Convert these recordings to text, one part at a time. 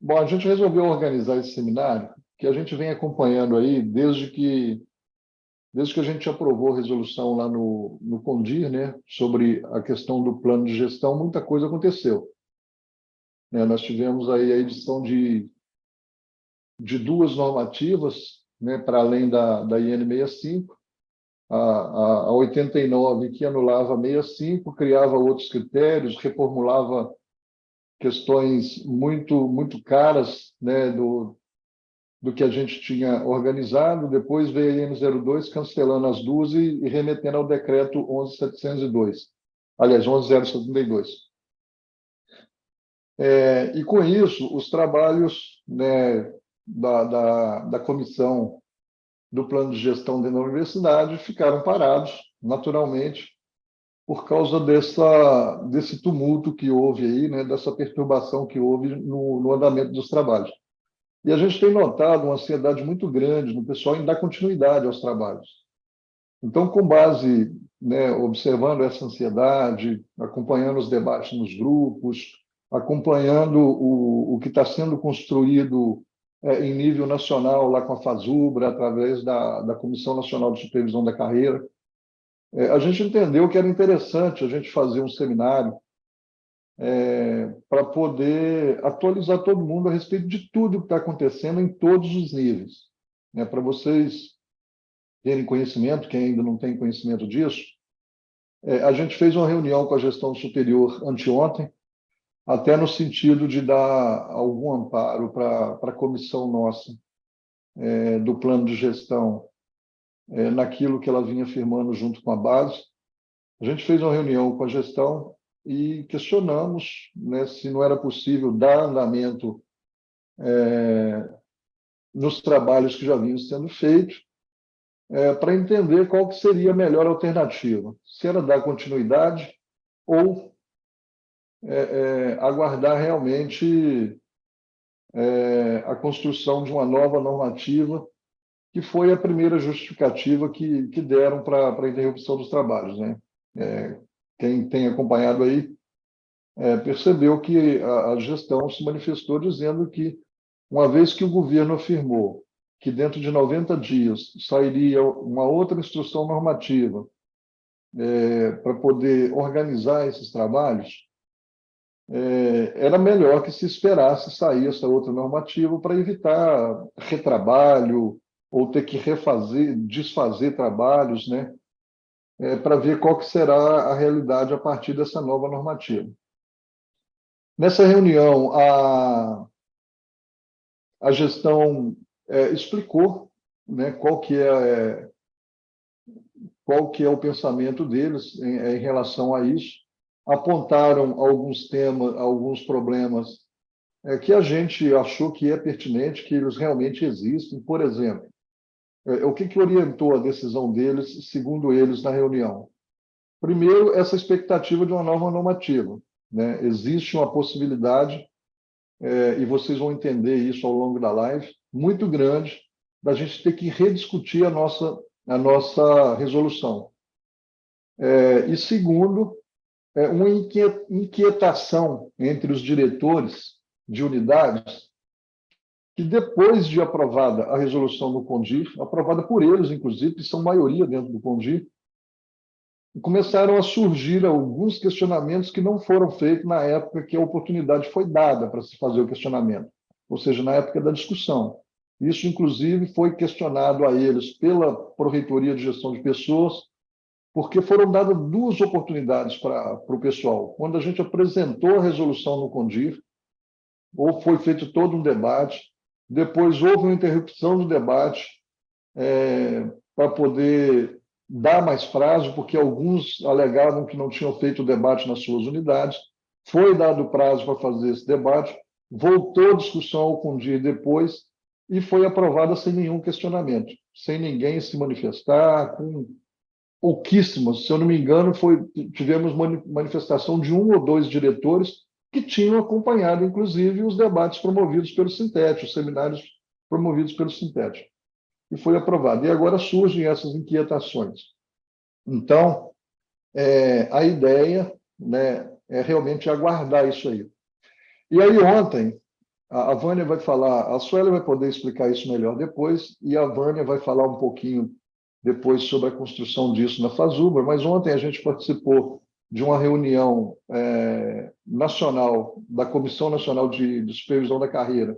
Bom, a gente resolveu organizar esse seminário, que a gente vem acompanhando aí desde que a gente aprovou a resolução lá no CONDIR, né, sobre a questão do plano de gestão, muita coisa aconteceu, né? Nós tivemos aí a edição de duas normativas, né, para além da IN 65, a 89, que anulava a 65, criava outros critérios, reformulava questões muito caras, né, do que a gente tinha organizado. Depois veio a IN02 cancelando as duas e remetendo ao decreto 11.702, aliás, 11.072. E com isso, os trabalhos, né, da comissão do plano de gestão dentro da universidade ficaram parados, naturalmente, por causa desse tumulto que houve aí, né, dessa perturbação que houve no andamento dos trabalhos. E a gente tem notado uma ansiedade muito grande no pessoal em dar continuidade aos trabalhos. Então, com base, né, observando essa ansiedade, acompanhando os debates nos grupos, acompanhando o que está sendo construído em nível nacional, lá com a FASUBRA, através da Comissão Nacional de Supervisão da Carreira, a gente entendeu que era interessante a gente fazer um seminário para poder atualizar todo mundo a respeito de tudo que está acontecendo em todos os níveis, né? Para vocês terem conhecimento, quem ainda não tem conhecimento disso, a gente fez uma reunião com a gestão superior anteontem, até no sentido de dar algum amparo para a comissão nossa do plano de gestão, naquilo que ela vinha firmando junto com a base. A gente fez uma reunião com a gestão e questionamos, né, se não era possível dar andamento nos trabalhos que já vinham sendo feitos, para entender qual que seria a melhor alternativa, se era dar continuidade ou aguardar realmente a construção de uma nova normativa, que foi a primeira justificativa que deram para a interrupção dos trabalhos, né? Quem tem acompanhado aí percebeu que a gestão se manifestou dizendo que, uma vez que o governo afirmou que dentro de 90 dias sairia uma outra instrução normativa para poder organizar esses trabalhos, era melhor que se esperasse sair essa outra normativa para evitar retrabalho ou ter que desfazer trabalhos, né? Para ver qual que será a realidade a partir dessa nova normativa. Nessa reunião, a gestão explicou, né, qual que é o pensamento deles em relação a isso. Apontaram alguns temas, alguns problemas que a gente achou que é pertinente, que eles realmente existem. Por exemplo, o que orientou a decisão deles, segundo eles, na reunião? Primeiro, essa expectativa de uma nova normativa, né? Existe uma possibilidade, e vocês vão entender isso ao longo da live, muito grande, da gente ter que rediscutir a nossa resolução. E segundo, uma inquietação entre os diretores de unidades, que depois de aprovada a resolução do CONDIR, aprovada por eles, inclusive, que são maioria dentro do CONDIR, começaram a surgir alguns questionamentos que não foram feitos na época que a oportunidade foi dada para se fazer o questionamento, ou seja, na época da discussão. Isso, inclusive, foi questionado a eles pela Pró-Reitoria de Gestão de Pessoas, porque foram dadas duas oportunidades para o pessoal. Quando a gente apresentou a resolução no CONDIR, ou foi feito todo um debate, depois houve uma interrupção do debate para poder dar mais prazo, porque alguns alegavam que não tinham feito o debate nas suas unidades. Foi dado prazo para fazer esse debate, voltou a discussão ao CONDIR depois e foi aprovada sem nenhum questionamento, sem ninguém se manifestar, com pouquíssimos, se eu não me engano, tivemos manifestação de um ou dois diretores que tinham acompanhado, inclusive, os debates promovidos pelo Sintete, os seminários promovidos pelo Sintete. E foi aprovado. E agora surgem essas inquietações. Então, a ideia, né, é realmente aguardar isso aí. E aí, ontem, A Vânia vai falar, a Sueli vai poder explicar isso melhor depois, e a Vânia vai falar um pouquinho depois sobre a construção disso na Fazubra, mas ontem a gente participou de uma reunião nacional, da Comissão Nacional de Supervisão da Carreira,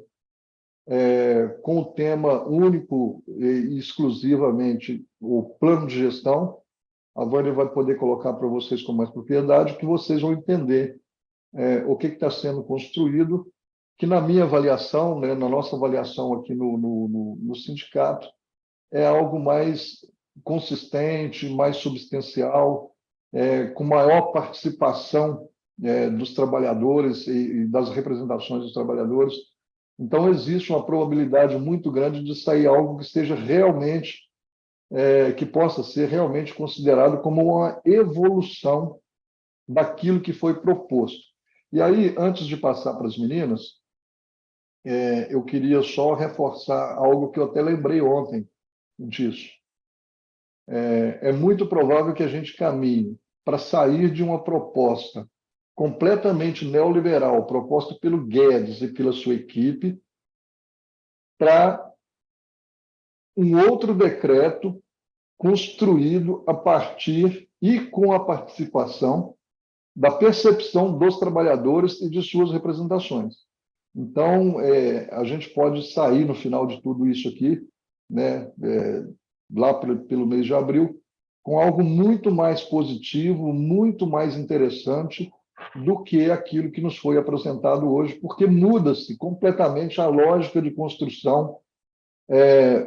com o tema único e exclusivamente o plano de gestão. A Vânia vai poder colocar para vocês com mais propriedade, que vocês vão entender o que está sendo construído, que na minha avaliação, né, na nossa avaliação aqui no sindicato, é algo mais consistente, mais substancial, com maior participação dos trabalhadores e das representações dos trabalhadores. Então, existe uma probabilidade muito grande de sair algo que esteja realmente, que possa ser realmente considerado como uma evolução daquilo que foi proposto. E aí, antes de passar para as meninas, eu queria só reforçar algo que eu até lembrei ontem disso. É muito provável que a gente caminhe para sair de uma proposta completamente neoliberal, proposta pelo Guedes e pela sua equipe, para um outro decreto construído a partir e com a participação da percepção dos trabalhadores e de suas representações. Então, a gente pode sair no final de tudo isso aqui, né, lá pelo mês de abril, com algo muito mais positivo, muito mais interessante do que aquilo que nos foi apresentado hoje, porque muda-se completamente a lógica de construção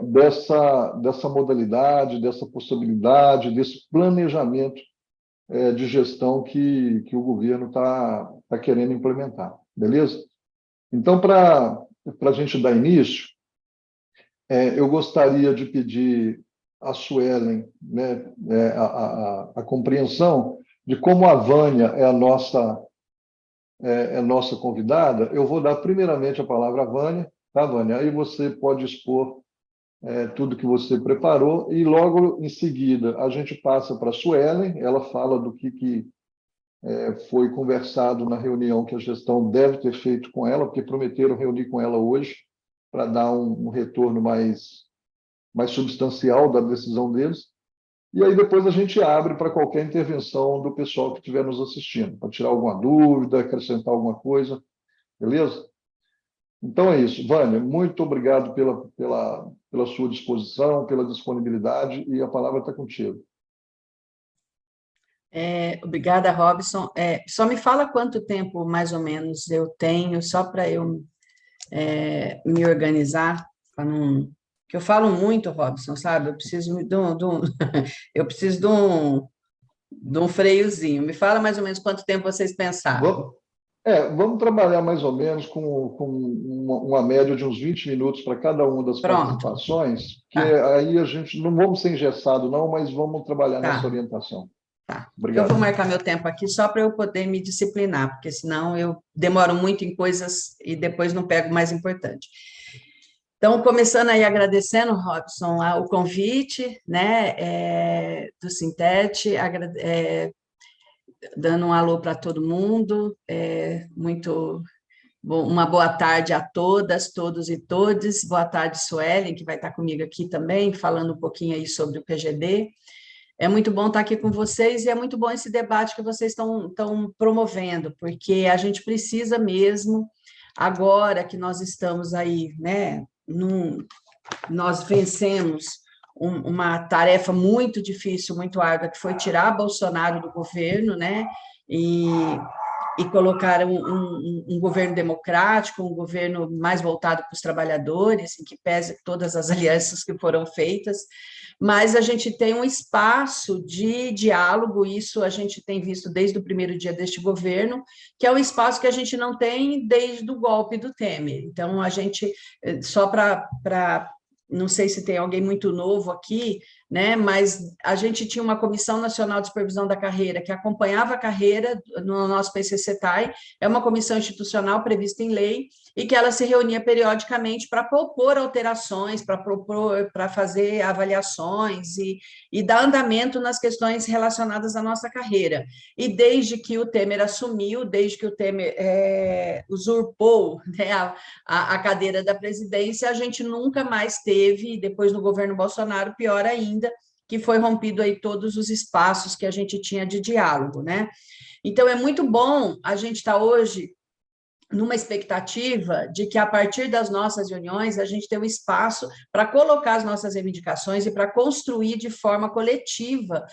dessa modalidade, dessa possibilidade, desse planejamento de gestão que o governo está querendo implementar. Beleza? Então, para a gente dar início, eu gostaria de pedir à Suelen, né, a compreensão de como a Vânia é nossa convidada. Eu vou dar primeiramente a palavra à Vânia, tá, Vânia? Aí você pode expor tudo que você preparou e logo em seguida a gente passa para a Suelen, ela fala do que foi conversado na reunião que a gestão deve ter feito com ela, porque prometeram reunir com ela hoje para dar um retorno mais substancial da decisão deles. E aí depois a gente abre para qualquer intervenção do pessoal que estiver nos assistindo, para tirar alguma dúvida, acrescentar alguma coisa, beleza? Então é isso. Vânia, muito obrigado pela sua disposição, pela disponibilidade, e a palavra está contigo. Obrigada, Robson. Só me fala quanto tempo, mais ou menos, eu tenho, só para eu me organizar, para não... que eu falo muito, Robson, sabe? Eu preciso eu preciso de um freiozinho. Me fala mais ou menos quanto tempo vocês pensaram. Vamos trabalhar mais ou menos com uma média de uns 20 minutos para cada uma das participações, que aí a gente não vamos ser engessados, não, mas vamos trabalhar nessa orientação. Tá. Obrigado. Eu vou marcar meu tempo aqui só para eu poder me disciplinar, porque senão eu demoro muito em coisas e depois não pego o mais importante. Então, começando aí agradecendo, Robson, o convite, né, do Sintete, dando um alô para todo mundo, muito bom, uma boa tarde a todas, todos e todes, boa tarde, Suelen, que vai estar comigo aqui também, falando um pouquinho aí sobre o PGD. É muito bom estar aqui com vocês e é muito bom esse debate que vocês estão promovendo, porque a gente precisa mesmo, agora que nós estamos aí, né, nós vencemos uma tarefa muito difícil, muito árdua, que foi tirar Bolsonaro do governo, né, e colocar um governo democrático, um governo mais voltado para os trabalhadores, em que pese todas as alianças que foram feitas, mas a gente tem um espaço de diálogo, isso a gente tem visto desde o primeiro dia deste governo, que é um espaço que a gente não tem desde o golpe do Temer. Então, a gente, só para não sei se tem alguém muito novo aqui, né? Mas a gente tinha uma Comissão Nacional de Supervisão da Carreira, que acompanhava a carreira no nosso PCCETAI, é uma comissão institucional prevista em lei, e que ela se reunia periodicamente para propor alterações, para fazer avaliações e dar andamento nas questões relacionadas à nossa carreira. E desde que o Temer assumiu, desde que o Temer usurpou, né, a cadeira da presidência, a gente nunca mais teve, depois no governo Bolsonaro, pior ainda, que foi rompido aí todos os espaços que a gente tinha de diálogo, né? Então, é muito bom a gente estar hoje numa expectativa de que, a partir das nossas reuniões, a gente tenha um espaço para colocar as nossas reivindicações e para construir de forma coletiva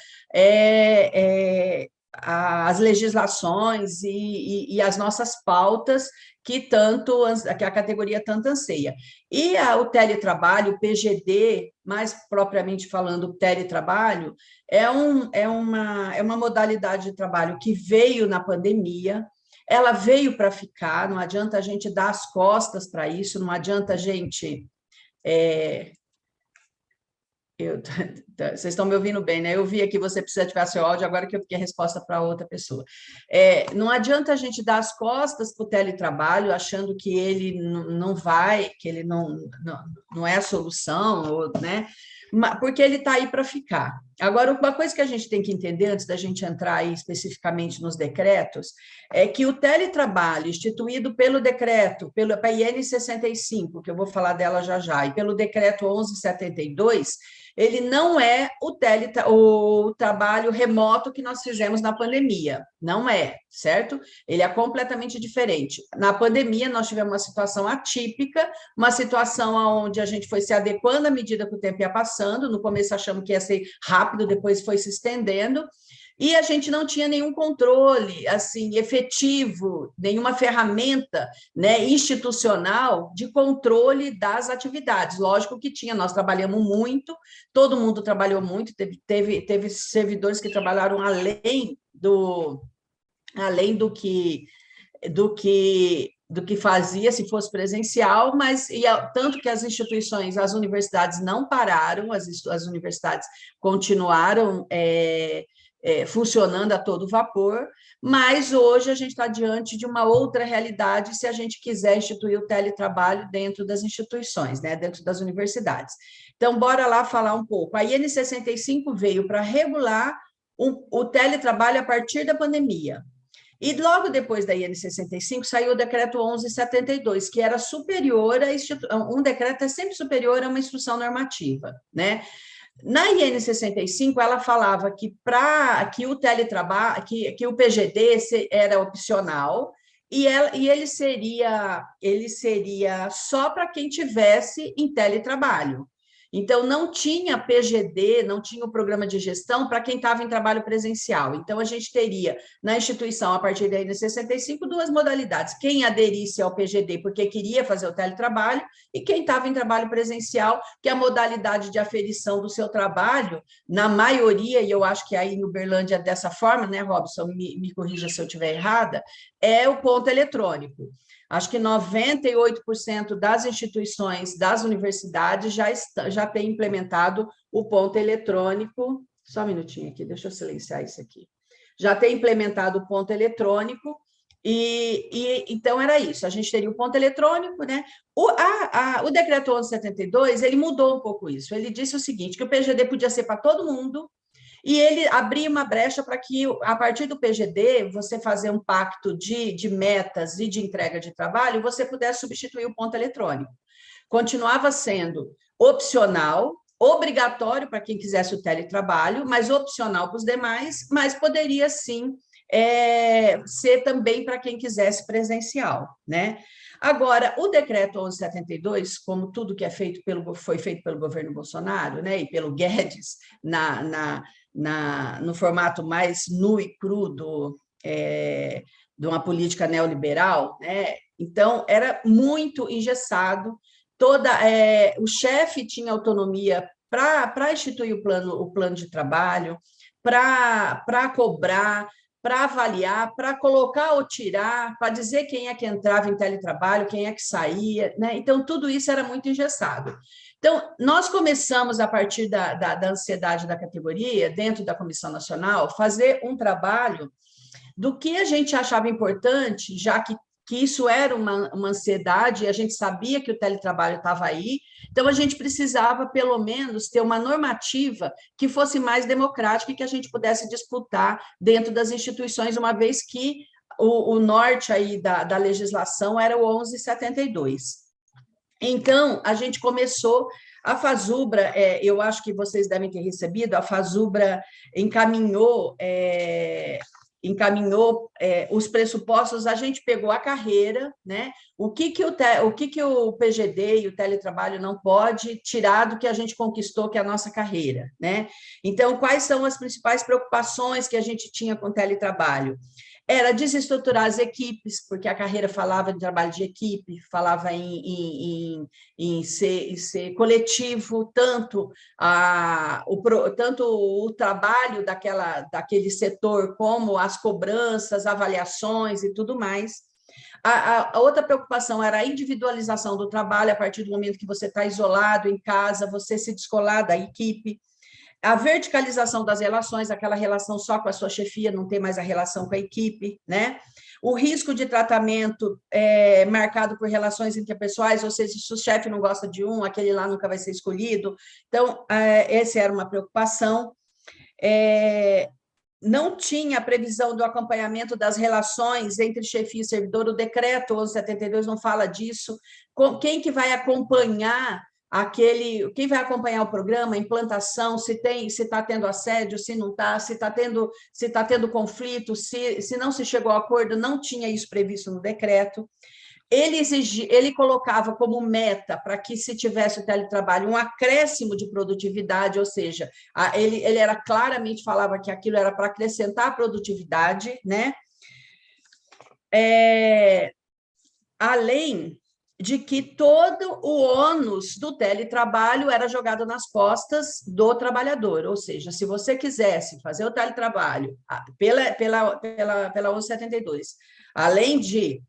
as legislações e as nossas pautas que a categoria tanto anseia. E o teletrabalho, o PGD, mais propriamente falando, o teletrabalho, é uma modalidade de trabalho que veio na pandemia. Ela veio para ficar, não adianta a gente dar as costas para isso, não adianta a gente. Vocês estão me ouvindo bem, né? Eu vi aqui, você precisa ativar seu áudio, agora que eu fiquei a resposta para outra pessoa. Não adianta a gente dar as costas para o teletrabalho, achando que ele não vai, que ele não é a solução, né? Porque ele está aí para ficar. Agora, uma coisa que a gente tem que entender, antes da gente entrar aí especificamente nos decretos, é que o teletrabalho instituído pelo decreto, pela IN 65, que eu vou falar dela já já, e pelo decreto 1172, ele não é o trabalho remoto que nós fizemos na pandemia, não é, certo? Ele é completamente diferente. Na pandemia, nós tivemos uma situação atípica, uma situação onde a gente foi se adequando à medida que o tempo ia passando, no começo achamos que ia ser rápido, depois foi se estendendo, e a gente não tinha nenhum controle assim efetivo, nenhuma ferramenta, né, institucional de controle das atividades. Lógico que tinha, nós trabalhamos muito, todo mundo trabalhou muito, teve servidores que trabalharam além do que fazia se fosse presencial, mas tanto que as instituições, as universidades não pararam, as universidades continuaram funcionando a todo vapor, mas hoje a gente está diante de uma outra realidade se a gente quiser instituir o teletrabalho dentro das instituições, né, dentro das universidades. Então, bora lá falar um pouco. A IN 65 veio para regular o teletrabalho a partir da pandemia. E logo depois da IN 65 saiu o decreto 1172, que era superior um decreto é sempre superior a uma instrução normativa, né? Na IN 65, ela falava que o teletrabalho, que o PGD era opcional e ele seria só para quem tivesse em teletrabalho. Então, não tinha PGD, não tinha o programa de gestão para quem estava em trabalho presencial. Então, a gente teria na instituição, a partir da IN 65, duas modalidades. Quem aderisse ao PGD porque queria fazer o teletrabalho e quem estava em trabalho presencial, que a modalidade de aferição do seu trabalho, na maioria, e eu acho que aí no Uberlândia é dessa forma, né, Robson, me corrija se eu estiver errada, é o ponto eletrônico. Acho que 98% das instituições, das universidades, já tem implementado o ponto eletrônico. Só um minutinho aqui, deixa eu silenciar isso aqui. Já tem implementado o ponto eletrônico, então era isso, a gente teria o ponto eletrônico, né? O decreto 1172, ele mudou um pouco isso. Ele disse o seguinte, que o PGD podia ser para todo mundo, e ele abria uma brecha para que, a partir do PGD, você fazer um pacto de metas e de entrega de trabalho, você pudesse substituir o ponto eletrônico. Continuava sendo opcional, obrigatório para quem quisesse o teletrabalho, mas opcional para os demais, mas poderia, sim, ser também para quem quisesse presencial, né? Agora, o decreto 1172, como tudo que foi feito pelo governo Bolsonaro, né, e pelo Guedes, no formato mais nu e cru de uma política neoliberal, né? Então, era muito engessado, o chefe tinha autonomia para instituir o plano de trabalho, para cobrar, para avaliar, para colocar ou tirar, para dizer quem é que entrava em teletrabalho, quem é que saía, né? Então, tudo isso era muito engessado. Então, nós começamos, a partir da ansiedade da categoria, dentro da Comissão Nacional, fazer um trabalho do que a gente achava importante, já que isso era uma ansiedade, e a gente sabia que o teletrabalho estava aí, então a gente precisava, pelo menos, ter uma normativa que fosse mais democrática e que a gente pudesse disputar dentro das instituições, uma vez que o norte aí da legislação era o 1172. Então, a gente começou, a Fazubra, eu acho que vocês devem ter recebido, a Fazubra encaminhou os pressupostos, a gente pegou a carreira, né? O que o PGD e o teletrabalho não pode tirar do que a gente conquistou, que é a nossa carreira, né? Então, quais são as principais preocupações que a gente tinha com o teletrabalho? Era desestruturar as equipes, porque a carreira falava de trabalho de equipe, falava em ser coletivo, tanto o trabalho daquele setor, como as cobranças, avaliações e tudo mais. A outra preocupação era a individualização do trabalho, a partir do momento que você está isolado em casa, você se descolar da equipe. A verticalização das relações, aquela relação só com a sua chefia, não ter mais a relação com a equipe, né? O risco de tratamento marcado por relações interpessoais, ou seja, se o chefe não gosta de um, aquele lá nunca vai ser escolhido. Então, essa era uma preocupação. Não tinha previsão do acompanhamento das relações entre chefia e servidor, o decreto 1172 não fala disso. Quem que vai acompanhar quem vai acompanhar o programa, a implantação, se está tendo assédio, se não está, se está tendo conflito, se não se chegou a acordo, não tinha isso previsto no decreto. Ele colocava como meta para que se tivesse o teletrabalho um acréscimo de produtividade, ou seja, ele era claramente falava que aquilo era para acrescentar produtividade, né? Além de que todo o ônus do teletrabalho era jogado nas costas do trabalhador, ou seja, se você quisesse fazer o teletrabalho pela 1172, além de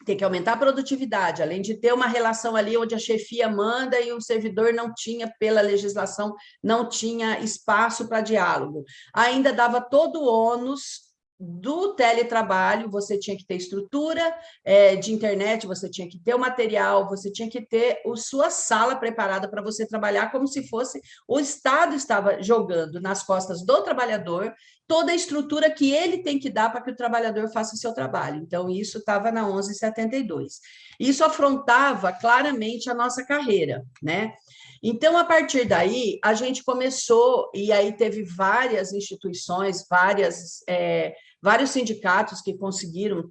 ter que aumentar a produtividade, além de ter uma relação ali onde a chefia manda e o servidor não tinha, pela legislação, não tinha espaço para diálogo, ainda dava todo o ônus do teletrabalho, você tinha que ter estrutura de internet, você tinha que ter o material, você tinha que ter a sua sala preparada para você trabalhar, como se fosse o Estado estava jogando nas costas do trabalhador toda a estrutura que ele tem que dar para que o trabalhador faça o seu trabalho. Então, isso estava na 1172. Isso afrontava claramente a nossa carreira, né? Então, a partir daí, a gente começou, e aí teve várias instituições, vários sindicatos que conseguiram,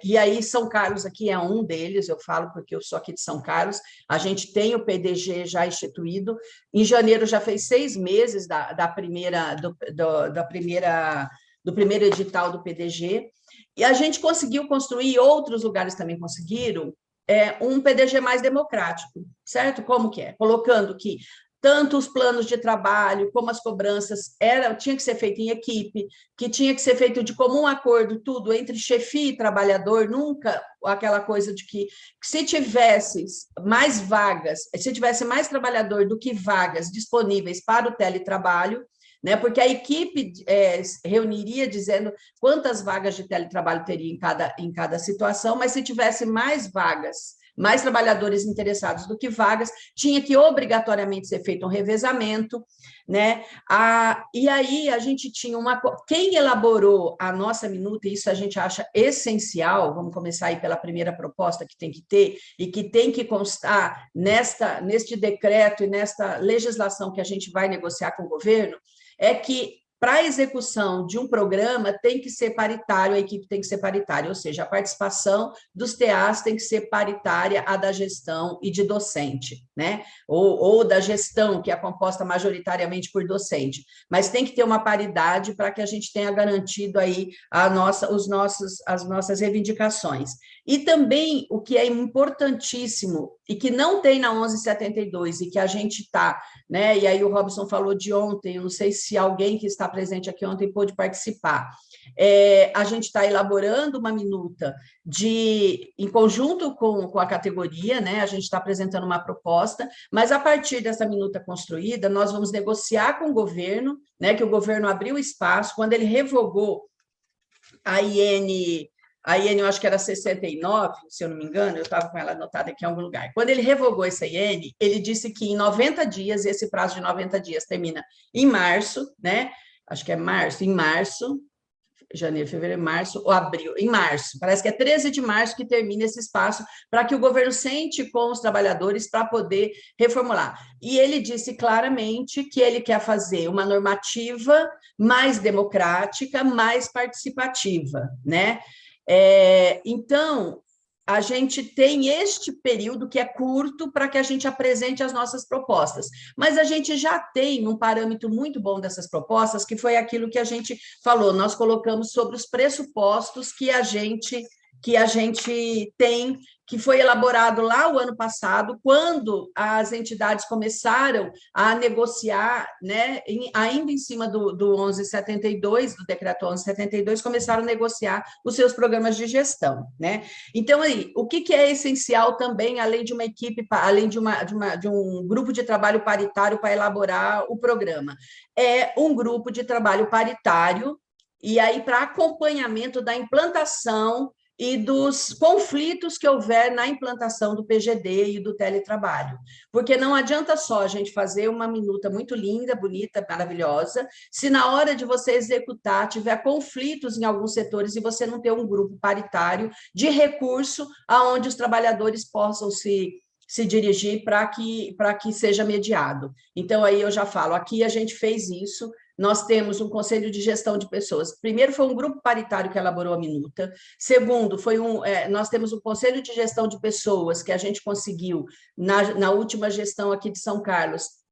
e aí São Carlos aqui é um deles, eu falo porque eu sou aqui de São Carlos, a gente tem o PDG já instituído, em janeiro já fez 6 meses do primeiro edital do PDG, e a gente conseguiu construir, outros lugares também conseguiram, um PDG mais democrático, certo? Como que é? Colocando que tanto os planos de trabalho como as cobranças tinha que ser feito em equipe, que tinha que ser feito de comum acordo, tudo entre chefia e trabalhador, nunca aquela coisa de que se tivesse mais vagas, se tivesse mais trabalhador do que vagas disponíveis para o teletrabalho, né? Porque a equipe reuniria dizendo quantas vagas de teletrabalho teria em cada situação, mas se tivesse mais vagas, mais trabalhadores interessados do que vagas, tinha que obrigatoriamente ser feito um revezamento, né? E aí a gente tinha quem elaborou a nossa minuta, e isso a gente acha essencial, vamos começar aí pela primeira proposta que tem que ter, e que tem que constar neste decreto e nesta legislação que a gente vai negociar com o governo, é que para a execução de um programa tem que ser paritário, a equipe tem que ser paritária, ou seja, a participação dos TAs tem que ser paritária à da gestão e de docente, né? Ou da gestão, que é composta majoritariamente por docente, mas tem que ter uma paridade para que a gente tenha garantido aí as nossas reivindicações. E também, o que é importantíssimo, e que não tem na 1172, e que a gente está, né? E aí o Robson falou de ontem, eu não sei se alguém que está presente aqui ontem e pôde participar. A gente está elaborando uma minuta em conjunto com a categoria, né? A gente está apresentando uma proposta, mas a partir dessa minuta construída, nós vamos negociar com o governo, né? Que o governo abriu espaço, quando ele revogou a IN eu acho que era 69, se eu não me engano, eu estava com ela anotada aqui em algum lugar. Quando ele revogou essa IN, ele disse que em 90 dias, esse prazo de 90 dias termina em março, né? Acho que é março, em março, janeiro, fevereiro, março, ou abril, em março, parece que é 13 de março que termina esse espaço para que o governo sente com os trabalhadores para poder reformular. E ele disse claramente que ele quer fazer uma normativa mais democrática, mais participativa, né? Então, a gente tem este período que é curto para que a gente apresente as nossas propostas, mas a gente já tem um parâmetro muito bom dessas propostas, que foi aquilo que a gente falou, nós colocamos sobre os pressupostos que a gente tem, que foi elaborado lá o ano passado, quando as entidades começaram a negociar, né, ainda em cima do 1172, do decreto 1172, começaram a negociar os seus programas de gestão, né? Então, aí, o que é essencial também, além de uma equipe, além de um grupo de trabalho paritário para elaborar o programa? É um grupo de trabalho paritário, e aí para acompanhamento da implantação e dos conflitos que houver na implantação do PGD e do teletrabalho. Porque não adianta só a gente fazer uma minuta muito linda, bonita, maravilhosa, se na hora de você executar tiver conflitos em alguns setores e você não ter um grupo paritário de recurso aonde os trabalhadores possam se dirigir para que seja mediado. Então, aí eu já falo, aqui a gente fez isso, nós temos um conselho de gestão de pessoas. Primeiro, foi um grupo paritário que elaborou a minuta. Segundo, nós temos um conselho de gestão de pessoas que a gente conseguiu, na última gestão aqui de São Carlos,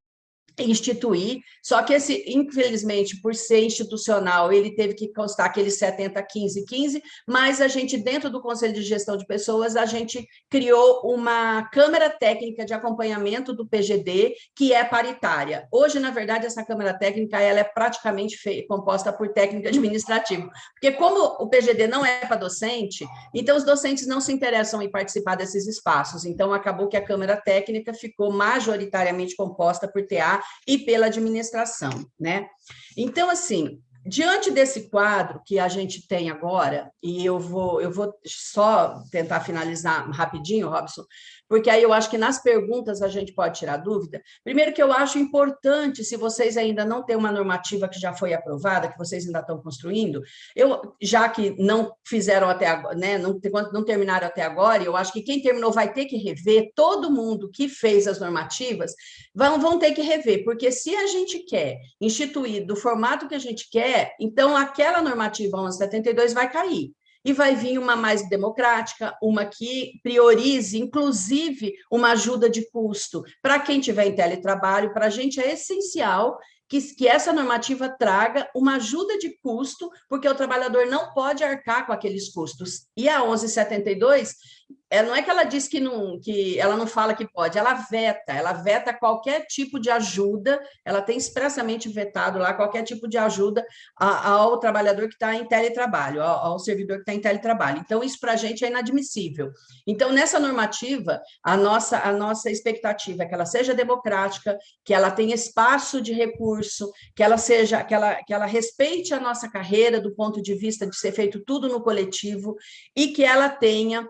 instituir, só que esse, infelizmente, por ser institucional, ele teve que constar aqueles 70, 15, 15, mas a gente, dentro do Conselho de Gestão de Pessoas, a gente criou uma Câmara Técnica de Acompanhamento do PGD, que é paritária. Hoje, na verdade, essa Câmara Técnica, ela é praticamente composta por técnico administrativo, porque como o PGD não é para docente, então os docentes não se interessam em participar desses espaços, então acabou que a Câmara Técnica ficou majoritariamente composta por TA e pela administração, né? Então, assim, diante desse quadro que a gente tem agora, e eu vou só tentar finalizar rapidinho, Robson, porque aí eu acho que nas perguntas a gente pode tirar dúvida. Primeiro que eu acho importante, se vocês ainda não têm uma normativa que já foi aprovada, que vocês ainda estão construindo, já que não fizeram até agora, né, não terminaram até agora, eu acho que quem terminou vai ter que rever, todo mundo que fez as normativas vão ter que rever, porque se a gente quer instituir do formato que a gente quer, então aquela normativa 1172 vai cair. E vai vir uma mais democrática, uma que priorize, inclusive, uma ajuda de custo para quem tiver em teletrabalho. Para a gente é essencial que essa normativa traga uma ajuda de custo, porque o trabalhador não pode arcar com aqueles custos. E a 1172, não é que ela diz que ela não fala que pode, ela veta qualquer tipo de ajuda, ela tem expressamente vetado lá qualquer tipo de ajuda ao trabalhador que está em teletrabalho, ao servidor que está em teletrabalho. Então, isso para a gente é inadmissível. Então, nessa normativa, a nossa expectativa é que ela seja democrática, que ela tenha espaço de recurso, que ela respeite a nossa carreira do ponto de vista de ser feito tudo no coletivo e que ela tenha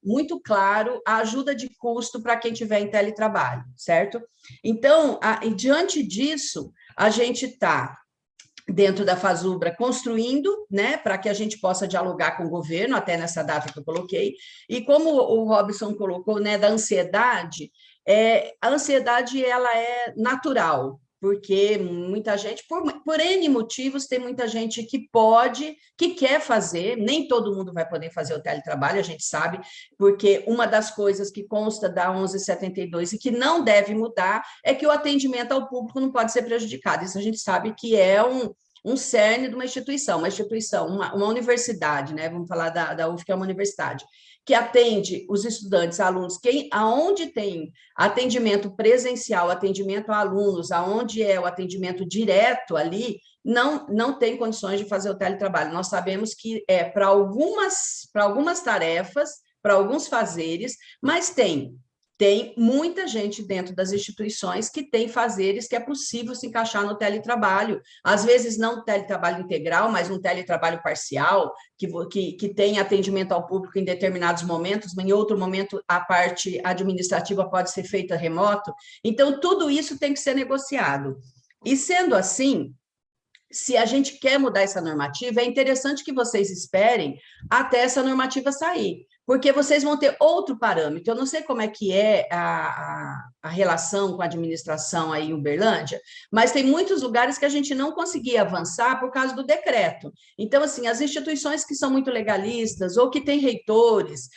muito claro a ajuda de custo para quem tiver em teletrabalho, certo? Então, diante disso, a gente está dentro da Fasubra construindo, né, para que a gente possa dialogar com o governo, até nessa data que eu coloquei, e como o Robson colocou, né, da ansiedade, a ansiedade, ela é natural, porque muita gente, por N motivos, tem muita gente que quer fazer, nem todo mundo vai poder fazer o teletrabalho, a gente sabe, porque uma das coisas que consta da 1172 e que não deve mudar é que o atendimento ao público não pode ser prejudicado, isso a gente sabe que é um cerne de uma instituição, uma universidade, né? Vamos falar da UF, que é uma universidade. que atende os estudantes, alunos, aonde tem atendimento presencial, atendimento a alunos, aonde é o atendimento direto ali, não tem condições de fazer o teletrabalho. Nós sabemos que é para algumas tarefas, para alguns fazeres, mas tem muita gente dentro das instituições que tem fazeres que é possível se encaixar no teletrabalho. Às vezes, não teletrabalho integral, mas um teletrabalho parcial, que tem atendimento ao público em determinados momentos, mas em outro momento a parte administrativa pode ser feita remoto. Então, tudo isso tem que ser negociado. E, sendo assim, se a gente quer mudar essa normativa, é interessante que vocês esperem até essa normativa sair, porque vocês vão ter outro parâmetro. Eu não sei como é que é a relação com a administração aí em Uberlândia, mas tem muitos lugares que a gente não conseguia avançar por causa do decreto. Então, assim, as instituições que são muito legalistas ou que têm reitores,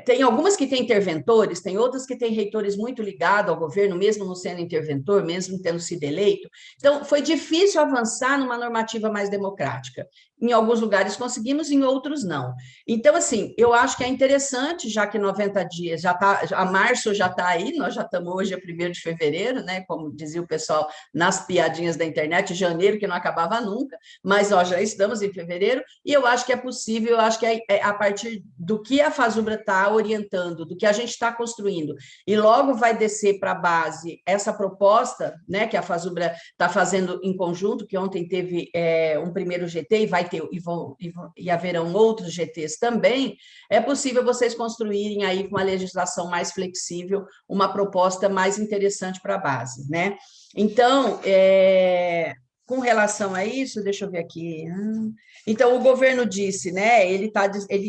tem algumas que têm interventores, tem outras que têm reitores muito ligados ao governo, mesmo não sendo interventor, mesmo tendo sido eleito. Então, foi difícil avançar numa normativa mais democrática. Em alguns lugares conseguimos, em outros não. Então, assim, eu acho que é interessante, já que 90 dias, a março já está aí, nós já estamos hoje, é 1º de fevereiro, né? Como dizia o pessoal nas piadinhas da internet, janeiro, que não acabava nunca, mas nós já estamos em fevereiro, e eu acho que é possível, eu acho que é a partir do que a FASUBRA está orientando, do que a gente está construindo, e logo vai descer para a base essa proposta, né, que a FASUBRA está fazendo em conjunto, que ontem teve um primeiro GT, e vai ter, e haverão outros GTs também, é possível vocês construírem aí com uma legislação mais flexível, uma proposta mais interessante para a base, né? Então, com relação a isso, deixa eu ver aqui. Então, o governo disse, né? Ele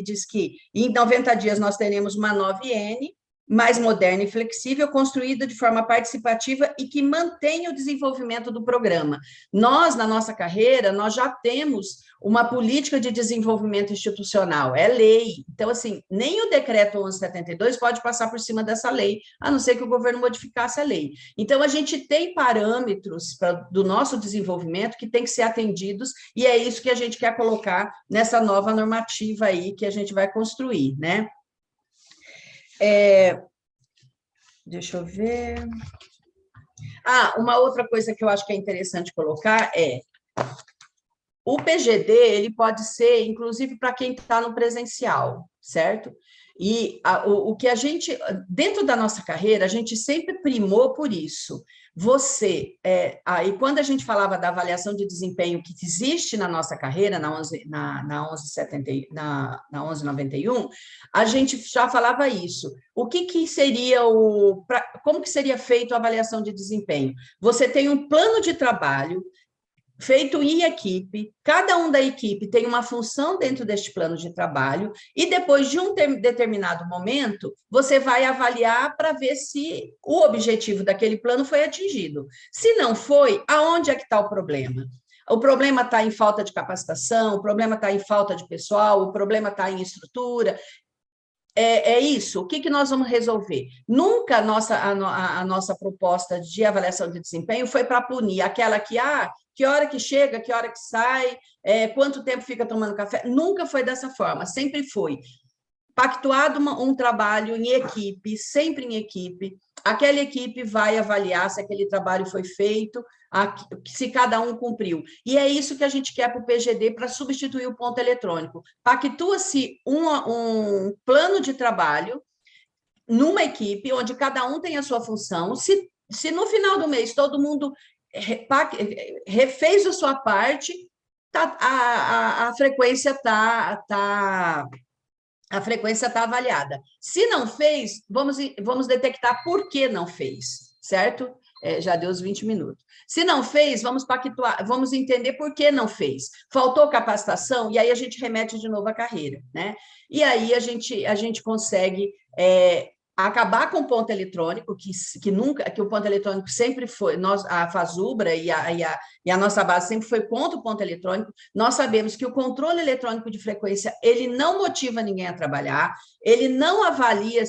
diz que em 90 dias nós teremos uma nova IN, mais moderna e flexível, construída de forma participativa e que mantenha o desenvolvimento do programa. Nós, na nossa carreira, nós já temos uma política de desenvolvimento institucional, é lei. Então, assim, nem o decreto 1172 pode passar por cima dessa lei, a não ser que o governo modificasse a lei. Então, a gente tem parâmetros do nosso desenvolvimento que tem que ser atendidos, e é isso que a gente quer colocar nessa nova normativa aí que a gente vai construir, né? Deixa eu ver. Uma outra coisa que eu acho que é interessante colocar é o PGD, ele pode ser, inclusive, para quem está no presencial, certo? E o que a gente, dentro da nossa carreira, a gente sempre primou por isso. E quando a gente falava da avaliação de desempenho que existe na nossa carreira, na 1191, a gente já falava isso. O que seria como que seria feito a avaliação de desempenho? Você tem um plano de trabalho feito em equipe, cada um da equipe tem uma função dentro deste plano de trabalho, e depois de um determinado momento, você vai avaliar para ver se o objetivo daquele plano foi atingido. Se não foi, aonde é que está o problema? O problema está em falta de capacitação, o problema está em falta de pessoal, o problema está em estrutura. É isso, o que nós vamos resolver? Nunca a nossa proposta de avaliação de desempenho foi para punir aquela que hora que chega, que hora que sai, quanto tempo fica tomando café, nunca foi dessa forma, sempre foi pactuado um trabalho em equipe, sempre em equipe, aquela equipe vai avaliar se aquele trabalho foi feito, se cada um cumpriu. E é isso que a gente quer para o PGD, para substituir o ponto eletrônico. Pactua-se um plano de trabalho numa equipe, onde cada um tem a sua função. Se no final do mês todo mundo refez a sua parte, a frequência está avaliada. Se não fez, vamos detectar por que não fez, certo? Já deu os 20 minutos. Se não fez, vamos pactuar, vamos entender por que não fez. Faltou capacitação, e aí a gente remete de novo à carreira, né? E aí a gente consegue acabar com o ponto eletrônico, que o ponto eletrônico sempre foi, a FASUBRA e a nossa base sempre foi contra o ponto eletrônico. Nós sabemos que o controle eletrônico de frequência, ele não motiva ninguém a trabalhar, ele não avalia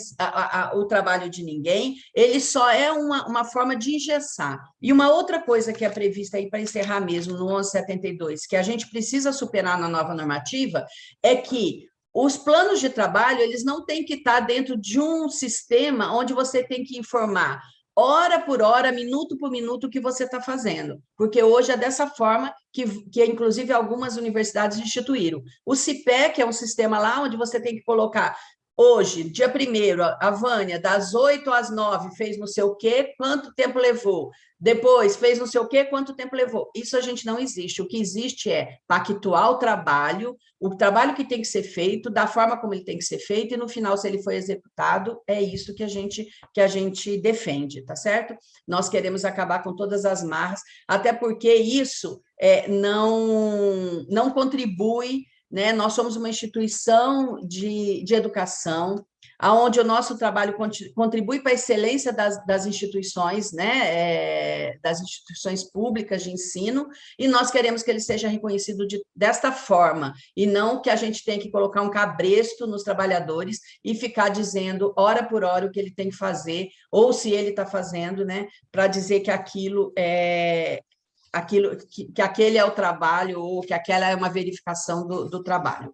o trabalho de ninguém, ele só é uma forma de engessar. E uma outra coisa que é prevista aí, para encerrar mesmo, no 1172, que a gente precisa superar na nova normativa, é que Os planos de trabalho, eles não têm que estar dentro de um sistema onde você tem que informar hora por hora, minuto por minuto, o que você está fazendo. Porque hoje é dessa forma que, inclusive, algumas universidades instituíram. O CIPEC é um sistema lá onde você tem que colocar hoje, dia 1º, a Vânia, das 8 às 9, fez não sei o quê, quanto tempo levou? Depois, fez não sei o quê, quanto tempo levou? Isso a gente não existe. O que existe é pactuar o trabalho que tem que ser feito, da forma como ele tem que ser feito, e no final, se ele foi executado, é isso que a gente defende, tá certo? Nós queremos acabar com todas as marras, até porque isso não contribui, né? Nós somos uma instituição de educação, onde o nosso trabalho contribui para a excelência das instituições, né? Das instituições públicas de ensino, e nós queremos que ele seja reconhecido desta forma, e não que a gente tenha que colocar um cabresto nos trabalhadores e ficar dizendo, hora por hora, o que ele tem que fazer, ou se ele está fazendo, né? Para dizer que aquilo que aquele é o trabalho ou que aquela é uma verificação do trabalho.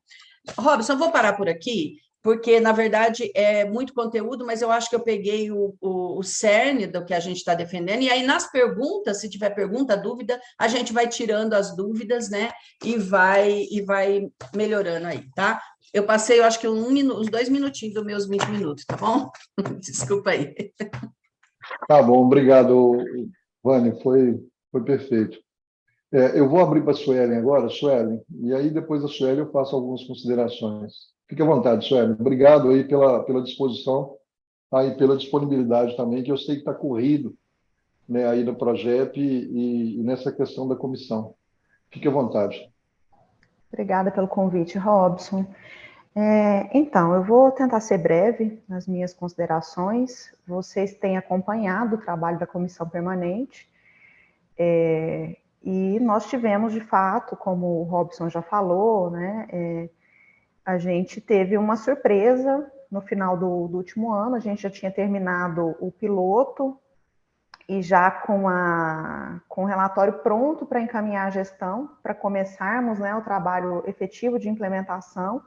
Robson, eu vou parar por aqui, porque, na verdade, é muito conteúdo, mas eu acho que eu peguei o cerne do que a gente está defendendo, e aí, nas perguntas, se tiver pergunta, dúvida, a gente vai tirando as dúvidas, né, e vai melhorando aí, tá? Eu passei, eu acho que uns 2 minutinhos dos meus 20 minutos, tá bom? Desculpa aí. Tá bom, obrigado, Vânia, foi perfeito. Eu vou abrir para a Suelen agora, Suelen, e aí depois da Suelen eu faço algumas considerações. Fique à vontade, Suelen. Obrigado aí pela disposição, tá? E pela disponibilidade também, que eu sei que está corrido, né, aí no projeto e nessa questão da comissão. Fique à vontade. Obrigada pelo convite, Robson. Então, eu vou tentar ser breve nas minhas considerações. Vocês têm acompanhado o trabalho da comissão permanente, e nós tivemos, de fato, como o Robson já falou, né, a gente teve uma surpresa no final do último ano. A gente já tinha terminado o piloto e já com o relatório pronto para encaminhar a gestão, para começarmos, né, o trabalho efetivo de implementação,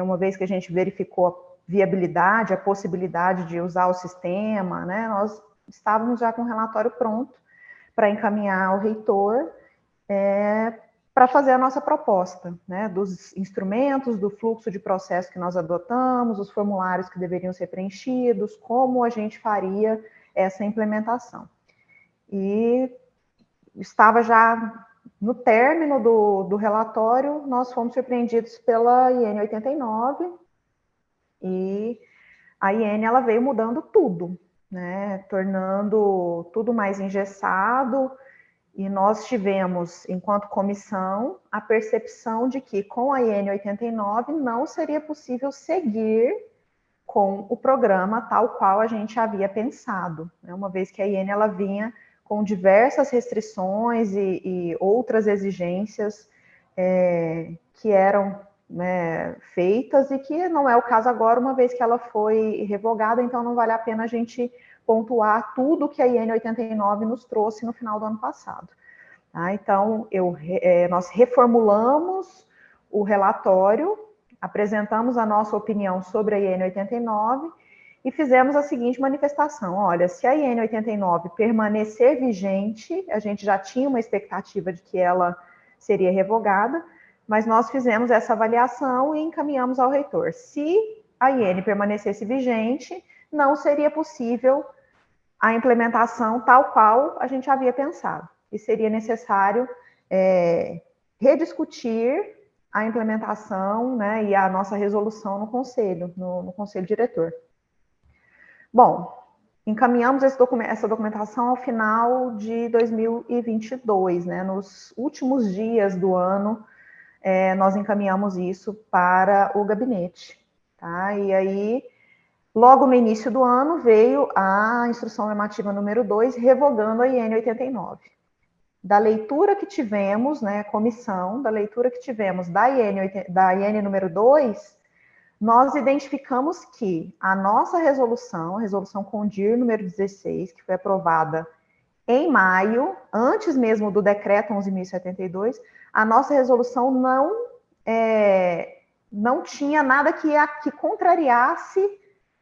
uma vez que a gente verificou a viabilidade, a possibilidade de usar o sistema, né, nós estávamos já com o relatório pronto para encaminhar ao reitor, para fazer a nossa proposta, né, dos instrumentos, do fluxo de processo que nós adotamos, os formulários que deveriam ser preenchidos, como a gente faria essa implementação. E estava já no término do relatório, nós fomos surpreendidos pela IN 89, e a IN ela veio mudando tudo, né, tornando tudo mais engessado, e nós tivemos, enquanto comissão, a percepção de que com a IN 89 não seria possível seguir com o programa tal qual a gente havia pensado, né? Uma vez que a IN ela vinha com diversas restrições e outras exigências que eram, né, feitas, e que não é o caso agora, uma vez que ela foi revogada, então não vale a pena a gente pontuar tudo que a IN 89 nos trouxe no final do ano passado. Tá? Então, nós reformulamos o relatório, apresentamos a nossa opinião sobre a IN 89 e fizemos a seguinte manifestação: olha, se a IN 89 permanecer vigente, a gente já tinha uma expectativa de que ela seria revogada, mas nós fizemos essa avaliação e encaminhamos ao reitor. Se a IN permanecesse vigente, não seria possível a implementação tal qual a gente havia pensado, e seria necessário rediscutir a implementação, né, e a nossa resolução no conselho, no conselho diretor. Bom, encaminhamos essa documentação ao final de 2022, né, nos últimos dias do ano, nós encaminhamos isso para o gabinete, tá? E aí, logo no início do ano, veio a instrução normativa número 2, revogando a IN 89. Da leitura que tivemos, né, comissão, da leitura que tivemos da IN número 2, nós identificamos que a nossa resolução, a resolução CONDIR número 16, que foi aprovada em maio, antes mesmo do decreto 11.072, a nossa resolução não não tinha nada que contrariasse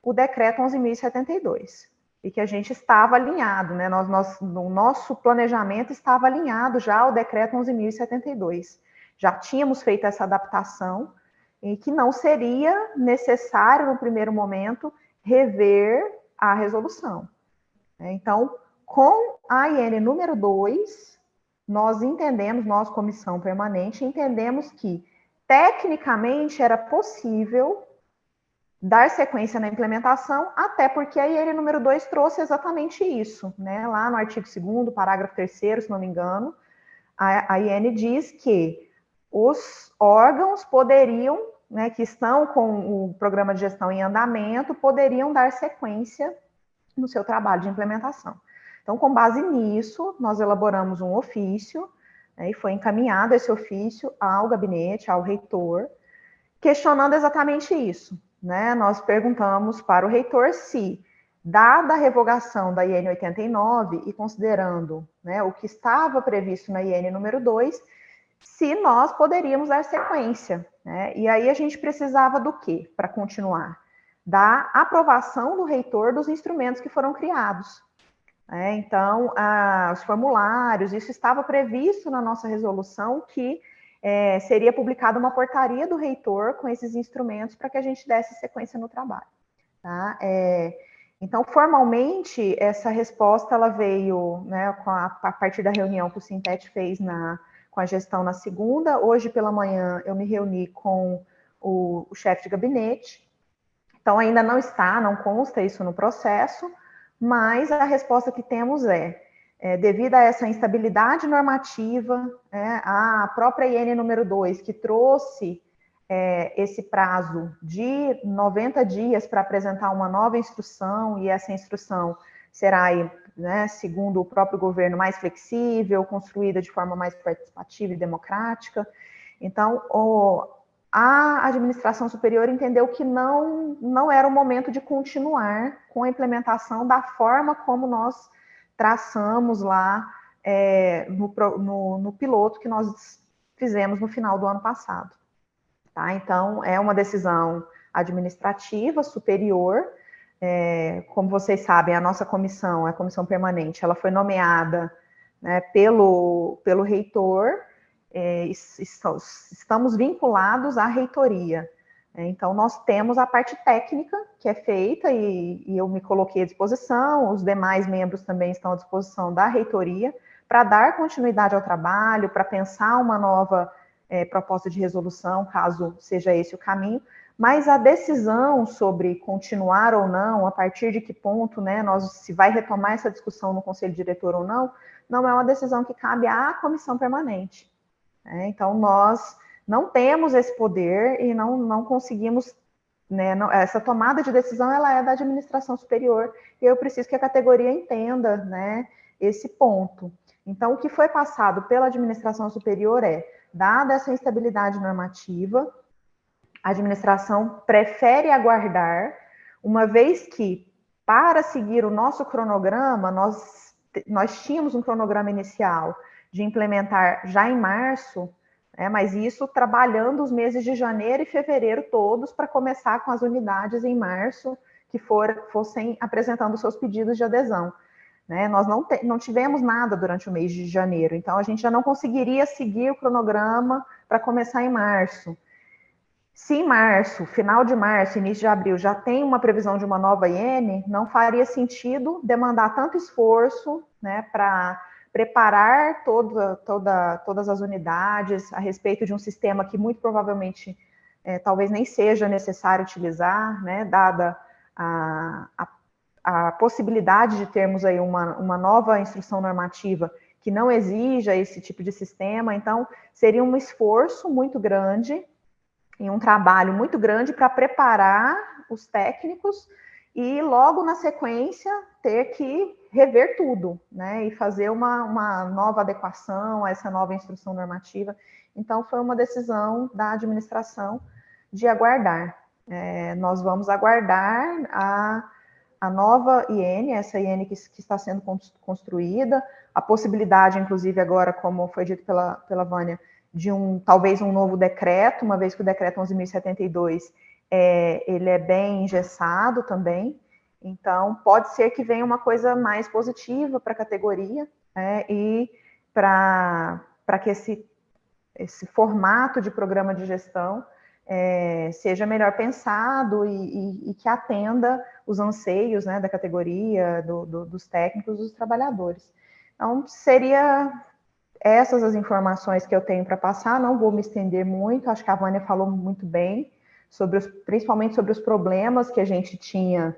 o decreto 11.072, e que a gente estava alinhado, né? No nosso planejamento estava alinhado já ao decreto 11.072. Já tínhamos feito essa adaptação e que não seria necessário, no primeiro momento, rever a resolução. Então, com a IN número 2, nós entendemos, nós, comissão permanente, entendemos que, tecnicamente, era possível dar sequência na implementação, até porque a IN número 2 trouxe exatamente isso, né? Lá no artigo 2º, parágrafo 3º, se não me engano, a IN diz que os órgãos poderiam, né, que estão com o programa de gestão em andamento, poderiam dar sequência no seu trabalho de implementação. Então, com base nisso, nós elaboramos um ofício, né, e foi encaminhado esse ofício ao gabinete, ao reitor, questionando exatamente isso, né? Nós perguntamos para o reitor se, dada a revogação da IN 89 e considerando, né, o que estava previsto na IN número 2, se nós poderíamos dar sequência, né? E aí a gente precisava do quê para continuar? Da aprovação do reitor dos instrumentos que foram criados. Então, os formulários, isso estava previsto na nossa resolução, que seria publicada uma portaria do reitor com esses instrumentos para que a gente desse sequência no trabalho. Tá? Então, formalmente, essa resposta ela veio, né, a partir da reunião que o Sintete fez com a gestão na segunda. Hoje pela manhã eu me reuni com o chefe de gabinete. Então, ainda não consta isso no processo, mas a resposta que temos devido a essa instabilidade normativa, a própria IN número 2, que trouxe esse prazo de 90 dias para apresentar uma nova instrução, e essa instrução será, aí, né, segundo o próprio governo, mais flexível, construída de forma mais participativa e democrática. Então, a administração superior entendeu que não era o momento de continuar com a implementação da forma como nós traçamos lá no piloto que nós fizemos no final do ano passado. Tá? Então, é uma decisão administrativa superior. Como vocês sabem, a nossa comissão, a comissão permanente, ela foi nomeada, né, pelo reitor. Estamos vinculados à reitoria. Então, nós temos a parte técnica que é feita e eu me coloquei à disposição, os demais membros também estão à disposição da reitoria para dar continuidade ao trabalho, para pensar uma nova proposta de resolução, caso seja esse o caminho, mas a decisão sobre continuar ou não, a partir de que ponto, né, se vai retomar essa discussão no Conselho Diretor ou não é uma decisão que cabe à comissão permanente. Então, nós não temos esse poder e não conseguimos, né, essa tomada de decisão ela é da administração superior, e eu preciso que a categoria entenda, né, esse ponto. Então, o que foi passado pela administração superior dada essa instabilidade normativa, a administração prefere aguardar, uma vez que, para seguir o nosso cronograma, nós tínhamos um cronograma inicial de implementar já em março, mas isso trabalhando os meses de janeiro e fevereiro todos para começar com as unidades em março que fossem apresentando seus pedidos de adesão. Nós não tivemos nada durante o mês de janeiro, então a gente já não conseguiria seguir o cronograma para começar em março. Se em março, final de março, início de abril, já tem uma previsão de uma nova IN, não faria sentido demandar tanto esforço, né, para preparar todas as unidades a respeito de um sistema que muito provavelmente talvez nem seja necessário utilizar, né, dada a possibilidade de termos aí uma nova instrução normativa que não exija esse tipo de sistema. Então, seria um esforço muito grande e um trabalho muito grande para preparar os técnicos e logo na sequência ter que rever tudo, né, e fazer uma nova adequação a essa nova instrução normativa. Então, foi uma decisão da administração de aguardar. Nós vamos aguardar a nova IN, essa IN que está sendo construída, a possibilidade, inclusive agora, como foi dito pela Vânia, talvez um novo decreto, uma vez que o decreto 11.072 ele é bem engessado também. Então, pode ser que venha uma coisa mais positiva para a categoria, e para que esse formato de programa de gestão seja melhor pensado e que atenda os anseios, né, da categoria, dos técnicos, dos trabalhadores. Então, seria essas as informações que eu tenho para passar, não vou me estender muito, acho que a Vânia falou muito bem, principalmente sobre os problemas que a gente tinha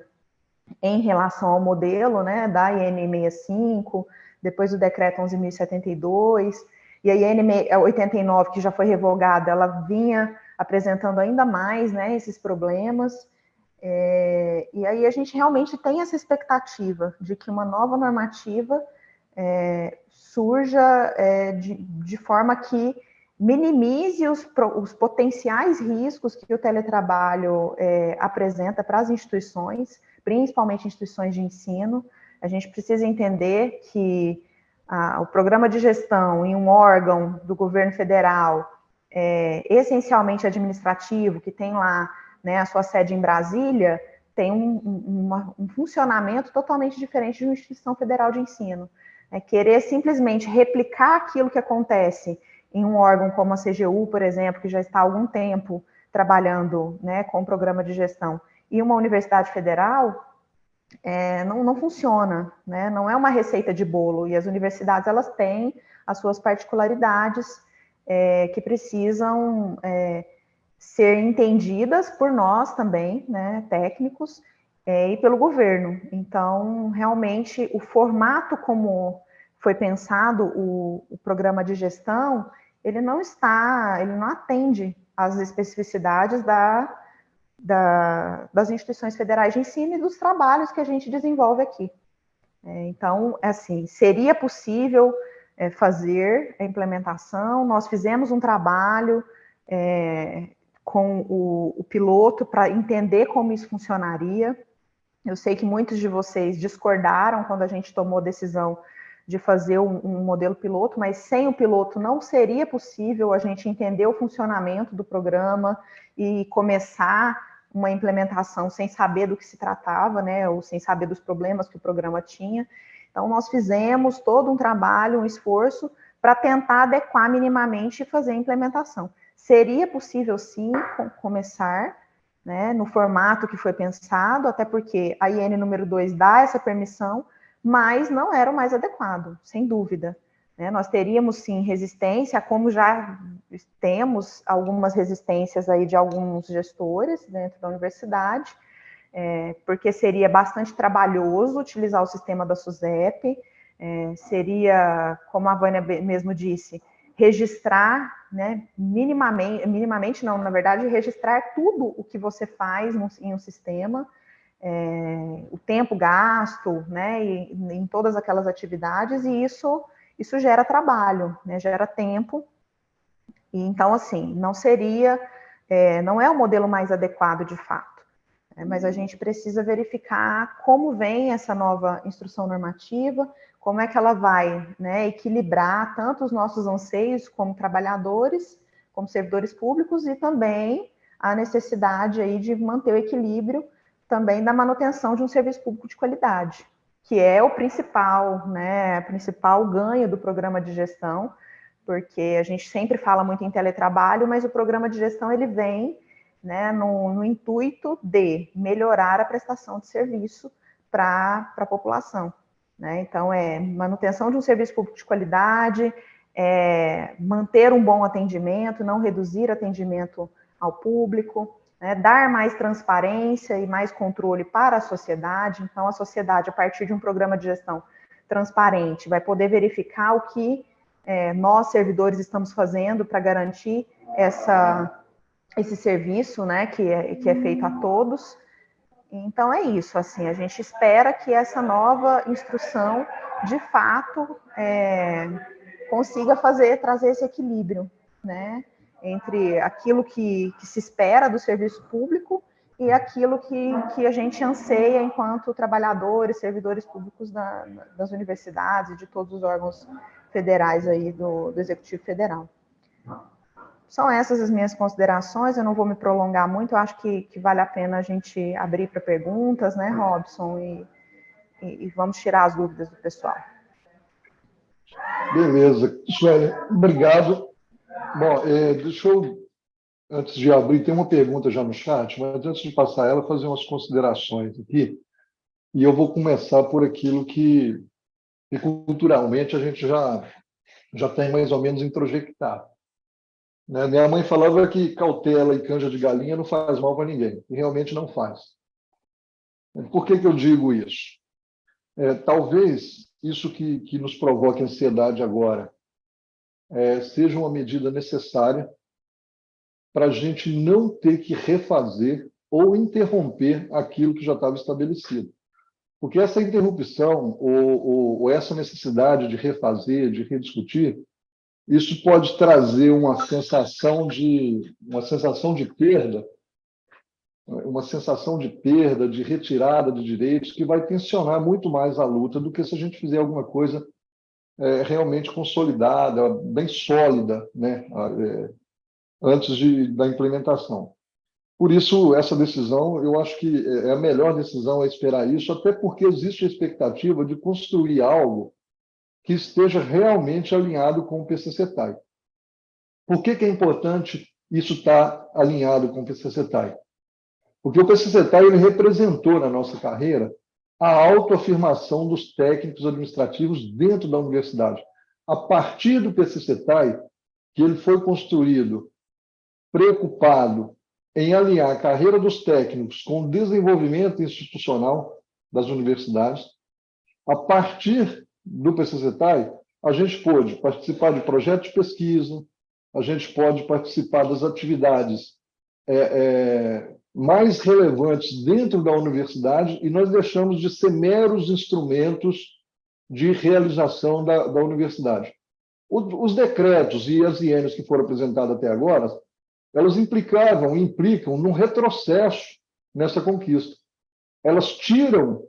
em relação ao modelo, né, da IN 65, depois do decreto 11.072, e a IN 89, que já foi revogada, ela vinha apresentando ainda mais, né, esses problemas, e aí a gente realmente tem essa expectativa de que uma nova normativa surja de forma que minimize os potenciais riscos que o teletrabalho apresenta para as instituições, principalmente instituições de ensino. A gente precisa entender que o programa de gestão em um órgão do governo federal, essencialmente administrativo, que tem lá, né, a sua sede em Brasília, tem um funcionamento totalmente diferente de uma instituição federal de ensino. Querer simplesmente replicar aquilo que acontece em um órgão como a CGU, por exemplo, que já está há algum tempo trabalhando, né, com o programa de gestão, e uma universidade federal, não funciona, né? Não é uma receita de bolo, e as universidades elas têm as suas particularidades que precisam ser entendidas por nós também, né, técnicos, e pelo governo. Então, realmente, o formato como foi pensado o programa de gestão, ele não atende às especificidades das instituições federais de ensino e dos trabalhos que a gente desenvolve aqui. Então, assim, seria possível fazer a implementação. Nós fizemos um trabalho com o piloto para entender como isso funcionaria. Eu sei que muitos de vocês discordaram quando a gente tomou a decisão de fazer um modelo piloto, mas sem o piloto não seria possível a gente entender o funcionamento do programa e começar uma implementação sem saber do que se tratava, né, ou sem saber dos problemas que o programa tinha. Então, nós fizemos todo um trabalho, um esforço para tentar adequar minimamente e fazer a implementação. Seria possível, sim, começar, né, no formato que foi pensado, até porque a IN número 2 dá essa permissão, mas não era o mais adequado, sem dúvida. Nós teríamos, sim, resistência, como já temos algumas resistências aí de alguns gestores dentro da universidade, porque seria bastante trabalhoso utilizar o sistema da SUSEP, seria, como a Vânia mesmo disse, registrar, né, minimamente não, na verdade, registrar tudo o que você faz em um sistema, o tempo gasto, né, em todas aquelas atividades, e isso gera trabalho, né, gera tempo, e então, assim, não é o modelo mais adequado de fato, mas a gente precisa verificar como vem essa nova instrução normativa, como é que ela vai, né, equilibrar tanto os nossos anseios como trabalhadores, como servidores públicos, e também a necessidade aí de manter o equilíbrio também da manutenção de um serviço público de qualidade, que é o principal, né, principal ganho do programa de gestão, porque a gente sempre fala muito em teletrabalho, mas o programa de gestão ele vem, né, no intuito de melhorar a prestação de serviço para a população, né? Então, manutenção de um serviço público de qualidade, manter um bom atendimento, não reduzir atendimento ao público, né, dar mais transparência e mais controle para a sociedade. Então, a sociedade, a partir de um programa de gestão transparente, vai poder verificar o que nós, servidores, estamos fazendo para garantir esse serviço, né, que é feito a todos. Então, é isso, assim, a gente espera que essa nova instrução, de fato, consiga trazer esse equilíbrio, né, entre aquilo que se espera do serviço público e aquilo que a gente anseia enquanto trabalhadores, servidores públicos das universidades e de todos os órgãos federais aí do Executivo Federal. são essas as minhas considerações, eu não vou me prolongar muito, eu acho que vale a pena a gente abrir para perguntas, né, Robson, e vamos tirar as dúvidas do pessoal. Beleza. Sueli, obrigado. Bom, deixa eu, antes de abrir, tem uma pergunta já no chat, mas antes de passar ela, fazer umas considerações aqui. E eu vou começar por aquilo que culturalmente a gente já tem mais ou menos introjectado. Né? Minha mãe falava que cautela e canja de galinha não faz mal para ninguém, e realmente não faz. Por que eu digo isso? Talvez isso que nos provoque ansiedade agora seja uma medida necessária para a gente não ter que refazer ou interromper aquilo que já estava estabelecido. Porque essa interrupção ou essa necessidade de refazer, de rediscutir, isso pode trazer uma sensação de perda, de retirada de direitos, que vai tensionar muito mais a luta do que se a gente fizer alguma coisa realmente consolidada, bem sólida, né, antes da implementação. Por isso, essa decisão, eu acho que é a melhor decisão esperar isso, até porque existe a expectativa de construir algo que esteja realmente alinhado com o PCCETAI. Por que é importante isso estar alinhado com o PCCETAI? Porque o PCCETAI ele representou na nossa carreira a autoafirmação dos técnicos administrativos dentro da universidade. A partir do PCCETAI, que ele foi construído preocupado em alinhar a carreira dos técnicos com o desenvolvimento institucional das universidades, a partir do PCCETAI, a gente pôde participar de projetos de pesquisa, a gente pode participar das atividades mais relevantes dentro da universidade e nós deixamos de ser meros instrumentos de realização da universidade. Os decretos e as INs que foram apresentadas até agora, elas implicam num retrocesso nessa conquista. Elas tiram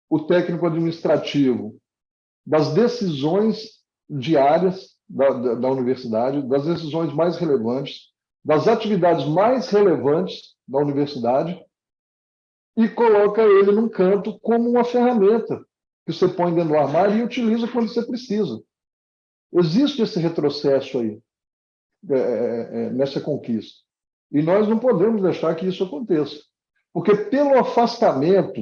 o técnico administrativo das decisões diárias da universidade, das decisões mais relevantes, das atividades mais relevantes da universidade e coloca ele num canto como uma ferramenta que você põe dentro do armário e utiliza quando você precisa. Existe esse retrocesso aí, nessa conquista. E nós não podemos deixar que isso aconteça. Porque pelo afastamento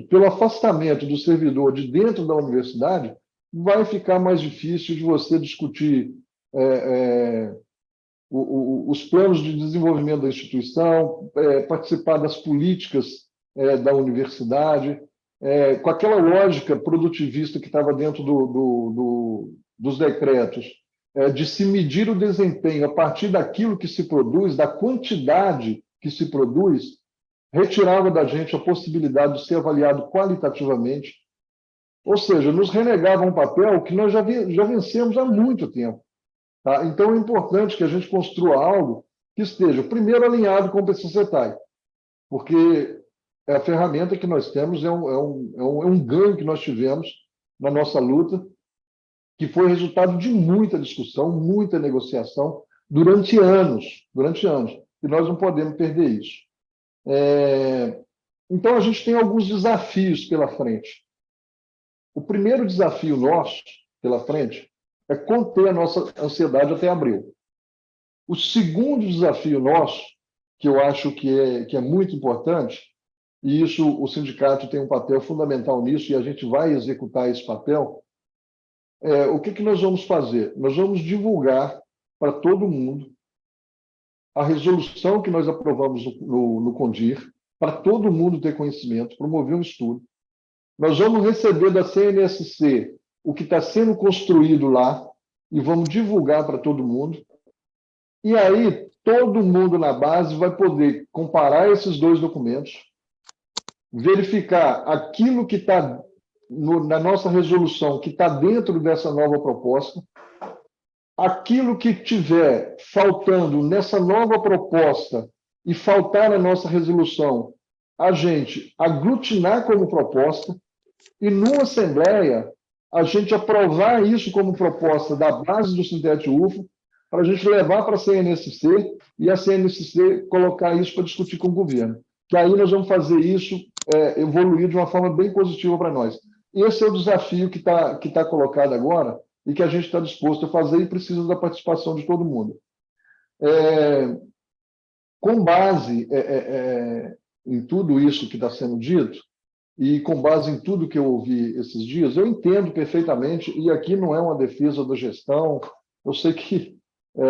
do servidor de dentro da universidade, vai ficar mais difícil de você discutir os planos de desenvolvimento da instituição, participar das políticas da universidade, com aquela lógica produtivista que estava dentro dos decretos, de se medir o desempenho a partir daquilo que se produz, da quantidade que se produz, retirava da gente a possibilidade de ser avaliado qualitativamente, ou seja, nos renegava um papel que nós já vencemos há muito tempo. Tá? Então, é importante que a gente construa algo que esteja, primeiro, alinhado com o PCCETAI, porque a ferramenta que nós temos é um ganho que nós tivemos na nossa luta, que foi resultado de muita discussão, muita negociação, durante anos, e nós não podemos perder isso. Então, a gente tem alguns desafios pela frente. O primeiro desafio nosso pela frente é conter a nossa ansiedade até abril. O segundo desafio nosso, que eu acho que é muito importante, e isso o sindicato tem um papel fundamental nisso, e a gente vai executar esse papel, o que nós vamos fazer? Nós vamos divulgar para todo mundo a resolução que nós aprovamos no CONDIR, para todo mundo ter conhecimento, promover um estudo. Nós vamos receber da CNSC o que está sendo construído lá e vamos divulgar para todo mundo. E aí, todo mundo na base vai poder comparar esses dois documentos, verificar aquilo que está na nossa resolução, que está dentro dessa nova proposta, aquilo que tiver faltando nessa nova proposta e faltar na nossa resolução, a gente aglutinar como proposta e, numa assembleia, a gente aprovar isso como proposta da base do Sintete UFO, para a gente levar para a CNSC e a CNSC colocar isso para discutir com o governo. Que aí nós vamos fazer isso evoluir de uma forma bem positiva para nós. Esse é o desafio que tá colocado agora e que a gente está disposto a fazer e precisa da participação de todo mundo. Com base em tudo isso que está sendo dito, e com base em tudo que eu ouvi esses dias, eu entendo perfeitamente, e aqui não é uma defesa da gestão, eu sei que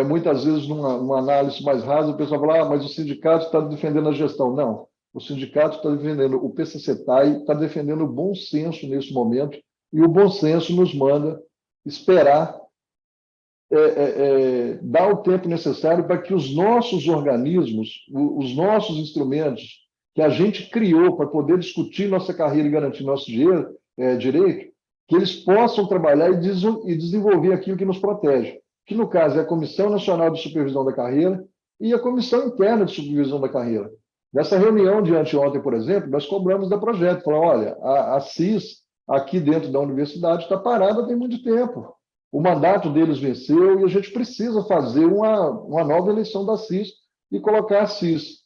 muitas vezes numa análise mais rasa o pessoal fala, mas o sindicato está defendendo a gestão. Não, o sindicato está defendendo, o PCCETAI está defendendo o bom senso nesse momento, e o bom senso nos manda esperar dar o tempo necessário para que os nossos organismos, os nossos instrumentos que a gente criou para poder discutir nossa carreira e garantir nosso direito, que eles possam trabalhar e desenvolver aquilo que nos protege, que no caso é a Comissão Nacional de Supervisão da Carreira e a Comissão Interna de Supervisão da Carreira. Nessa reunião de anteontem, por exemplo, nós cobramos da projeto, falamos, olha, a CIS aqui dentro da universidade está parada tem muito tempo. O mandato deles venceu e a gente precisa fazer uma nova eleição da CIS e colocar a CIS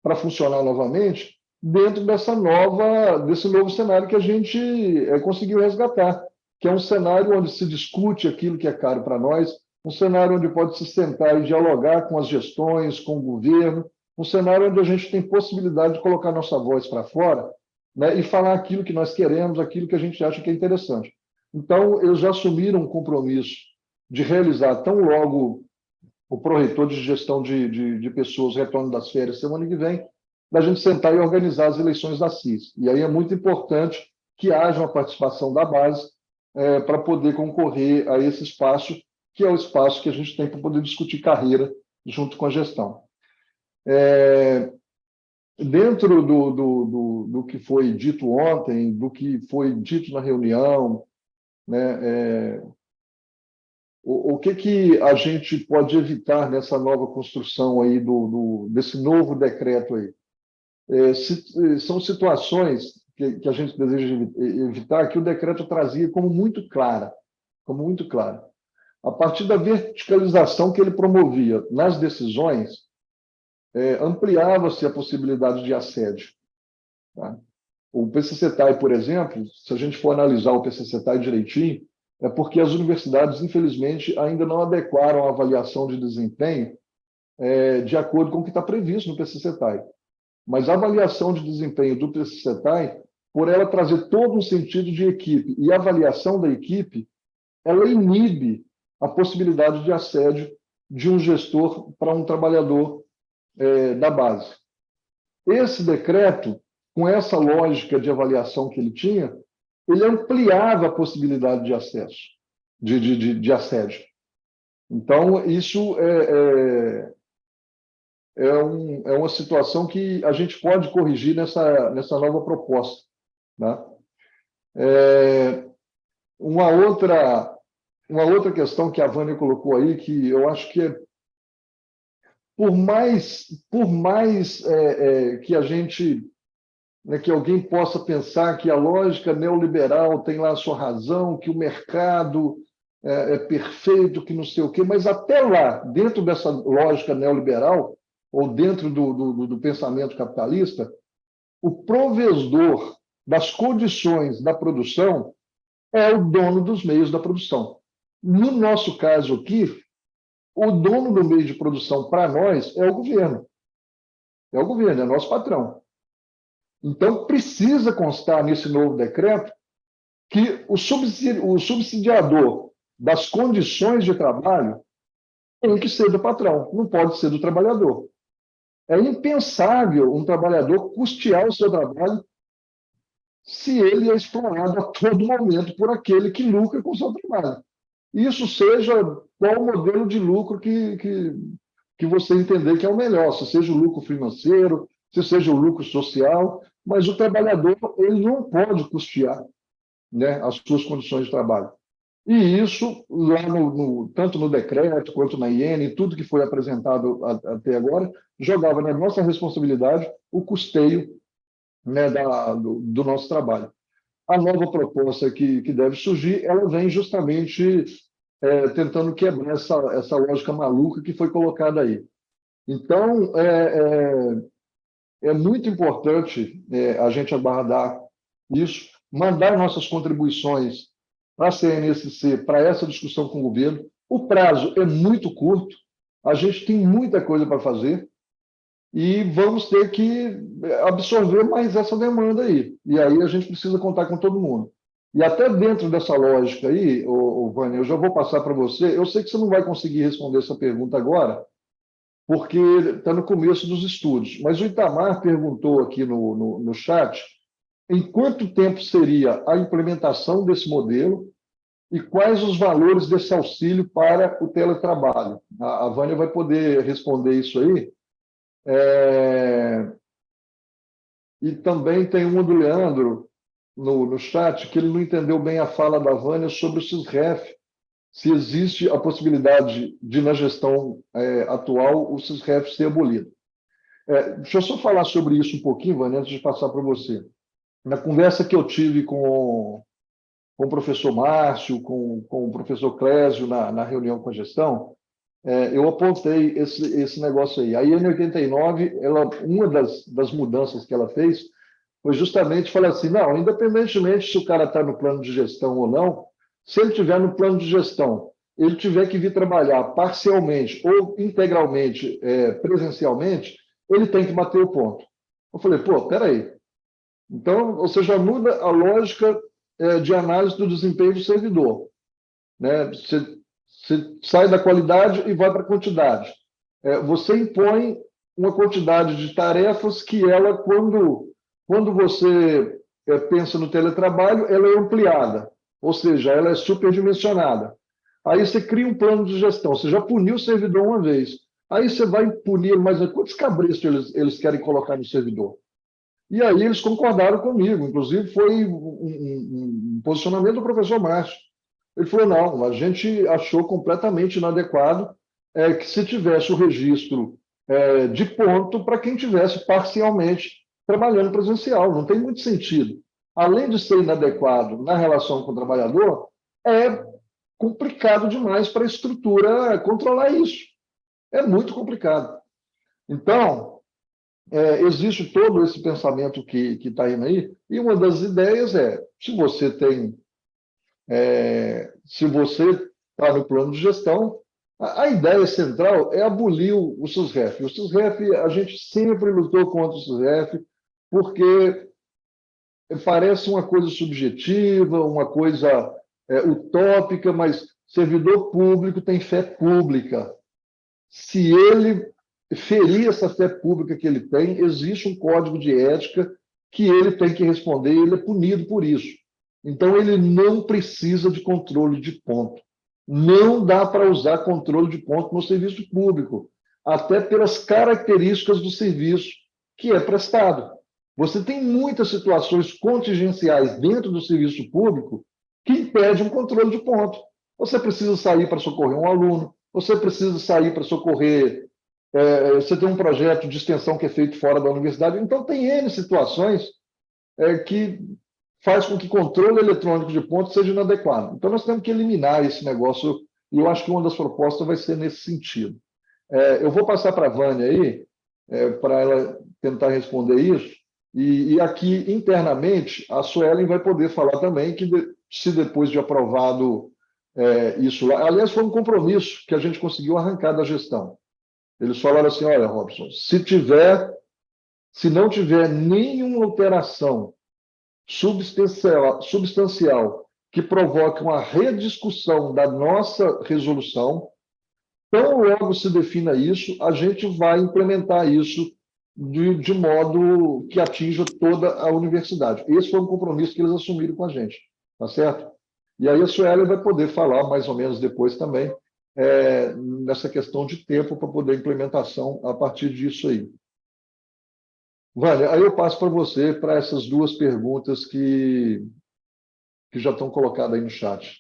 para funcionar novamente dentro desse novo cenário que a gente conseguiu resgatar, que é um cenário onde se discute aquilo que é caro para nós, um cenário onde pode se sentar e dialogar com as gestões, com o governo, um cenário onde a gente tem possibilidade de colocar nossa voz para fora, né, e falar aquilo que nós queremos, aquilo que a gente acha que é interessante. Então, eles já assumiram um compromisso de realizar, tão logo o pró-reitor de gestão de pessoas retorno das férias semana que vem, da gente sentar e organizar as eleições da CIS. E aí é muito importante que haja uma participação da base para poder concorrer a esse espaço, que é o espaço que a gente tem para poder discutir carreira junto com a gestão. Dentro do que foi dito ontem, do que foi dito na reunião, né, o que a gente pode evitar nessa nova construção aí desse novo decreto aí? São situações que a gente deseja evitar, que o decreto trazia como muito clara. A partir da verticalização que ele promovia nas decisões, ampliava-se a possibilidade de assédio. Tá? O PCCETAI, por exemplo, se a gente for analisar o PCCETAI direitinho, é porque as universidades, infelizmente, ainda não adequaram a avaliação de desempenho de acordo com o que está previsto no PCCETAI. Mas a avaliação de desempenho do PCCETAI, por ela trazer todo um sentido de equipe e a avaliação da equipe, ela inibe a possibilidade de assédio de um gestor para um trabalhador da base. Esse decreto, com essa lógica de avaliação que ele tinha, ele ampliava a possibilidade de acesso, de assédio. Então, isso é uma situação que a gente pode corrigir nessa nova proposta. Né? Uma outra questão que a Vânia colocou aí, que eu acho que por mais que a gente, né, que alguém possa pensar que a lógica neoliberal tem lá a sua razão, que o mercado é perfeito, que não sei o quê, mas até lá, dentro dessa lógica neoliberal, ou dentro do pensamento capitalista, o provedor das condições da produção é o dono dos meios da produção. No nosso caso aqui, o dono do meio de produção para nós é o governo. É o governo, é nosso patrão. Então, precisa constar nesse novo decreto que o subsidiador das condições de trabalho tem que ser do patrão, não pode ser do trabalhador. É impensável um trabalhador custear o seu trabalho se ele é explorado a todo momento por aquele que lucra com o seu trabalho. Isso seja qual o modelo de lucro que você entender que é o melhor, se seja o lucro financeiro, se seja o lucro social, mas o trabalhador ele não pode custear, né, as suas condições de trabalho. E isso, lá tanto no decreto quanto na IN, tudo que foi apresentado até agora, jogava na nossa responsabilidade o custeio, né, do nosso trabalho. A nova proposta que deve surgir, ela vem justamente tentando quebrar essa lógica maluca que foi colocada aí. Então, é muito importante a gente aguardar isso, mandar nossas contribuições para a CNSC, para essa discussão com o governo. O prazo é muito curto, a gente tem muita coisa para fazer e vamos ter que absorver mais essa demanda aí. E aí a gente precisa contar com todo mundo. E até dentro dessa lógica aí, Vânia, eu já vou passar para você. Eu sei que você não vai conseguir responder essa pergunta agora, porque está no começo dos estudos. Mas o Itamar perguntou aqui no chat em quanto tempo seria a implementação desse modelo e quais os valores desse auxílio para o teletrabalho. A Vânia vai poder responder isso aí. E também tem uma do Leandro no chat, que ele não entendeu bem a fala da Vânia sobre o SISREF, se existe a possibilidade de, na gestão atual, o SISREF ser abolido. Deixa eu só falar sobre isso um pouquinho, Vânia, antes de passar para você. Na conversa que eu tive com o professor Márcio, com o professor Clésio na reunião com a gestão, eu apontei esse negócio aí. A IN89, uma das mudanças que ela fez foi justamente falar assim, não, independentemente se o cara está no plano de gestão ou não, se ele estiver no plano de gestão, ele tiver que vir trabalhar parcialmente ou integralmente, presencialmente, ele tem que bater o ponto. Eu falei, pô, peraí. Então, você já muda a lógica de análise do desempenho do servidor. Né? Você sai da qualidade e vai para a quantidade. Você impõe uma quantidade de tarefas que ela, quando você pensa no teletrabalho, ela é ampliada, ou seja, ela é superdimensionada. Aí você cria um plano de gestão, você já puniu o servidor uma vez, aí você vai punir mais quantos cabrestos eles querem colocar no servidor? E aí eles concordaram comigo, inclusive foi um posicionamento do professor Márcio. Ele falou, não, a gente achou completamente inadequado que se tivesse o registro de ponto para quem tivesse parcialmente trabalhando presencial. Não tem muito sentido. Além de ser inadequado na relação com o trabalhador, é complicado demais para a estrutura controlar isso. É muito complicado. Então, existe todo esse pensamento que está indo aí, e uma das ideias se você está no plano de gestão, a ideia central é abolir o SUSREF. O SUSREF, a gente sempre lutou contra o SUSREF, porque parece uma coisa subjetiva, uma coisa utópica, mas servidor público tem fé pública. Se ele ferir essa fé pública que ele tem, existe um código de ética que ele tem que responder e ele é punido por isso. Então, ele não precisa de controle de ponto. Não dá para usar controle de ponto no serviço público, até pelas características do serviço que é prestado. Você tem muitas situações contingenciais dentro do serviço público que impedem um controle de ponto. Você precisa sair para socorrer um aluno, você precisa sair para socorrer... você tem um projeto de extensão que é feito fora da universidade. Então, tem N situações que faz com que controle eletrônico de pontos seja inadequado. Então, nós temos que eliminar esse negócio, e eu acho que uma das propostas vai ser nesse sentido. Eu vou passar para a Vânia aí, para ela tentar responder isso, e aqui, internamente, a Suelen vai poder falar também que, se depois de aprovado isso lá... Aliás, foi um compromisso que a gente conseguiu arrancar da gestão. Eles falaram assim, olha, Robson, se não tiver nenhuma alteração substancial que provoque uma rediscussão da nossa resolução, tão logo se defina isso, a gente vai implementar isso de modo que atinja toda a universidade. Esse foi um compromisso que eles assumiram com a gente, tá certo? E aí a Sueli vai poder falar mais ou menos depois também nessa questão de tempo para poder implementação a partir disso aí. Vânia, aí eu passo para você para essas duas perguntas que já estão colocadas aí no chat.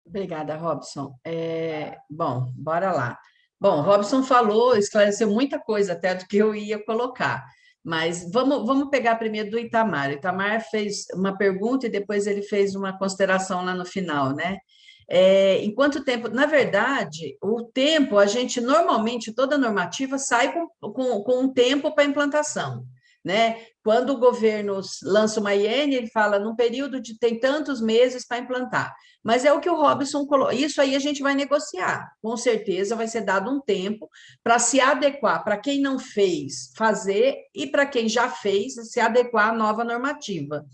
Obrigada, Robson. Bom, bora lá. Bom, Robson falou, esclareceu muita coisa até do que eu ia colocar, mas vamos pegar primeiro do Itamar. O Itamar fez uma pergunta e depois ele fez uma consideração lá no final, né? Em quanto tempo? Na verdade, o tempo, a gente normalmente, toda normativa sai com um tempo para implantação, né? Quando o governo lança uma IN, ele fala num período de tem tantos meses para implantar. Mas é o que o Robson colocou. Isso aí a gente vai negociar. Com certeza vai ser dado um tempo para se adequar, para quem não fez, fazer, e para quem já fez, se adequar à nova normativa.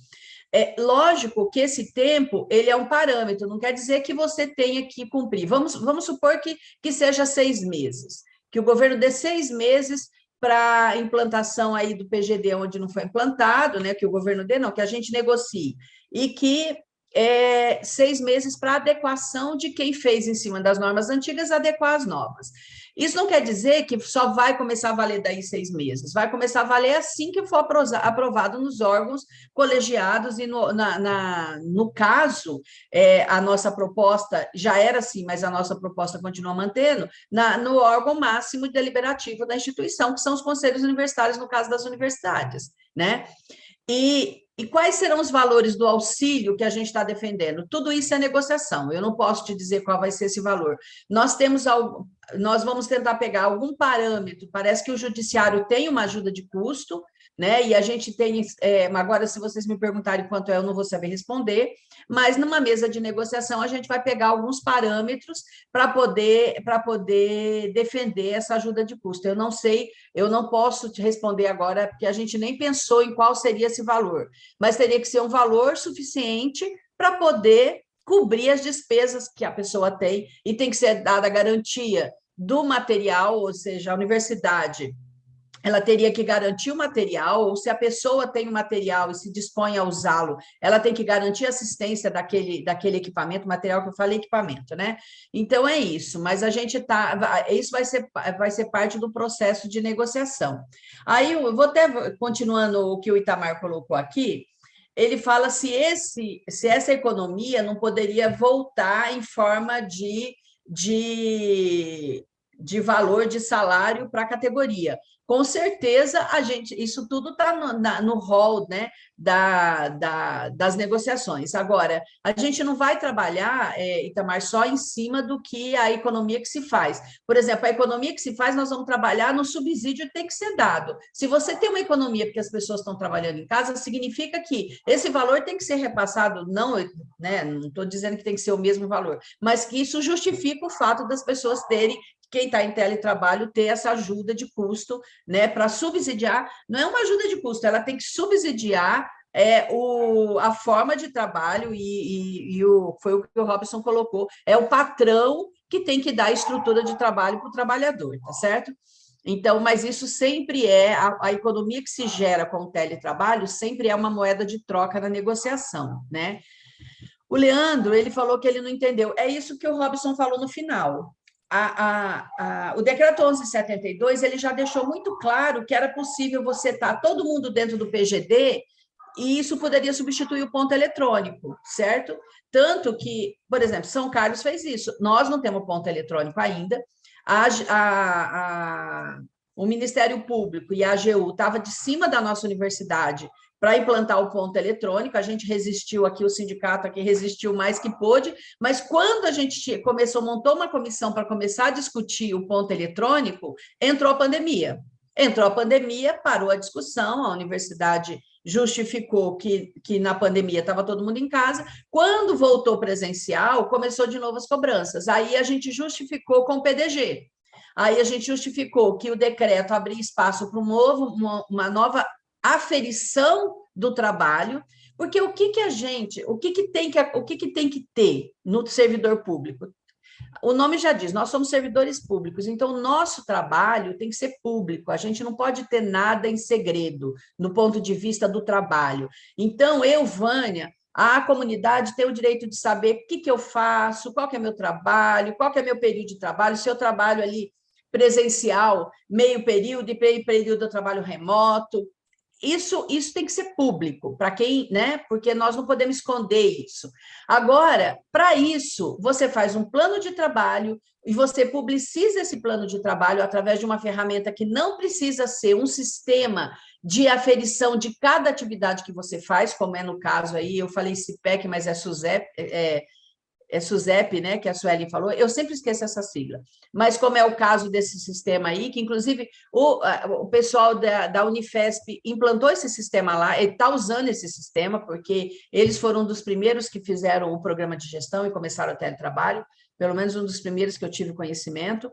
É lógico que esse tempo ele é um parâmetro, não quer dizer que você tenha que cumprir. Vamos supor que seja 6 meses, que o governo dê 6 meses para a implantação aí do PGD, onde não foi implantado, né? Que o governo dê, não, que a gente negocie, e que 6 meses para adequação de quem fez em cima das normas antigas, adequar as novas. Isso não quer dizer que só vai começar a valer daí 6 meses, vai começar a valer assim que for aprovado nos órgãos colegiados, e no caso, a nossa proposta já era assim, mas a nossa proposta continua mantendo, no órgão máximo deliberativo da instituição, que são os conselhos universitários, no caso das universidades, né? E quais serão os valores do auxílio que a gente está defendendo? Tudo isso é negociação, eu não posso te dizer qual vai ser esse valor. Nós vamos tentar pegar algum parâmetro, parece que o judiciário tem uma ajuda de custo, né? E a gente tem, agora, se vocês me perguntarem quanto é, eu não vou saber responder, mas numa mesa de negociação a gente vai pegar alguns parâmetros para poder defender essa ajuda de custo. Eu não sei, eu não posso te responder agora, porque a gente nem pensou em qual seria esse valor, mas teria que ser um valor suficiente para poder cobrir as despesas que a pessoa tem, e tem que ser dada a garantia do material, ou seja, a universidade ela teria que garantir o material, ou se a pessoa tem o material e se dispõe a usá-lo, ela tem que garantir a assistência daquele equipamento, material que eu falei, equipamento, né? Então, é isso, mas a gente isso vai ser parte do processo de negociação. Aí, eu vou até, continuando o que o Itamar colocou aqui, ele fala se essa economia não poderia voltar em forma de valor de salário para a categoria. Com certeza, isso tudo está no rol, né, das negociações. Agora, a gente não vai trabalhar, Itamar, só em cima do que a economia que se faz. Por exemplo, a economia que se faz, nós vamos trabalhar no subsídio que tem que ser dado. Se você tem uma economia porque as pessoas estão trabalhando em casa, significa que esse valor tem que ser repassado, não, né, não estou dizendo que tem que ser o mesmo valor, mas que isso justifica o fato das pessoas terem, quem está em teletrabalho, ter essa ajuda de custo, né, para subsidiar, não é uma ajuda de custo, ela tem que subsidiar a forma de trabalho, foi o que o Robson colocou, é o patrão que tem que dar a estrutura de trabalho para o trabalhador, tá certo? Então, mas isso sempre a economia que se gera com o teletrabalho sempre é uma moeda de troca na negociação, né? O Leandro, ele falou que ele não entendeu, é isso que o Robson falou no final. O decreto 1172, ele já deixou muito claro que era possível você estar todo mundo dentro do PGD, e isso poderia substituir o ponto eletrônico, certo? Tanto que, por exemplo, São Carlos fez isso. Nós não temos ponto eletrônico ainda. O Ministério Público e a AGU estavam de cima da nossa universidade para implantar o ponto eletrônico, a gente resistiu aqui, o sindicato aqui resistiu mais que pôde, mas quando a gente montou uma comissão para começar a discutir o ponto eletrônico, entrou a pandemia. Entrou a pandemia, parou a discussão, a universidade justificou que na pandemia estava todo mundo em casa, quando voltou presencial, começou de novo as cobranças, aí a gente justificou com o PDG, aí a gente justificou que o decreto abria espaço para uma nova aferição do trabalho, porque o que tem que ter no servidor público? O nome já diz, nós somos servidores públicos, então o nosso trabalho tem que ser público, a gente não pode ter nada em segredo, no ponto de vista do trabalho. Então, Vânia, a comunidade tem o direito de saber o que eu faço, qual que é meu trabalho, qual que é meu período de trabalho, se eu trabalho ali presencial, meio período, e meio período eu trabalho remoto. Isso tem que ser público, para quem, né? Porque nós não podemos esconder isso. Agora, para isso, você faz um plano de trabalho e você publiciza esse plano de trabalho através de uma ferramenta que não precisa ser um sistema de aferição de cada atividade que você faz, como é no caso aí, eu falei CIPEC, mas é SUSEP, SUSEP, né, que a Sueli falou, eu sempre esqueço essa sigla, mas como é o caso desse sistema aí, que inclusive o pessoal da Unifesp implantou esse sistema lá, ele está usando esse sistema, porque eles foram um dos primeiros que fizeram o programa de gestão e começaram o teletrabalho, pelo menos um dos primeiros que eu tive conhecimento.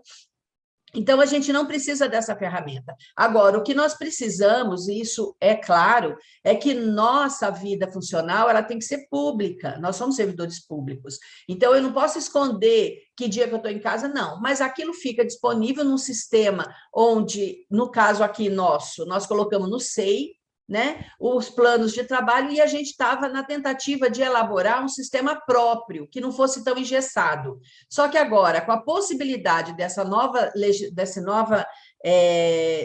Então, a gente não precisa dessa ferramenta. Agora, o que nós precisamos, e isso é claro, é que nossa vida funcional ela tem que ser pública. Nós somos servidores públicos. Então, eu não posso esconder que dia que eu estou em casa, não. Mas aquilo fica disponível num sistema onde, no caso aqui nosso, nós colocamos no SEI, né, os planos de trabalho, e a gente estava na tentativa de elaborar um sistema próprio, que não fosse tão engessado. Só que agora, com a possibilidade dessa nova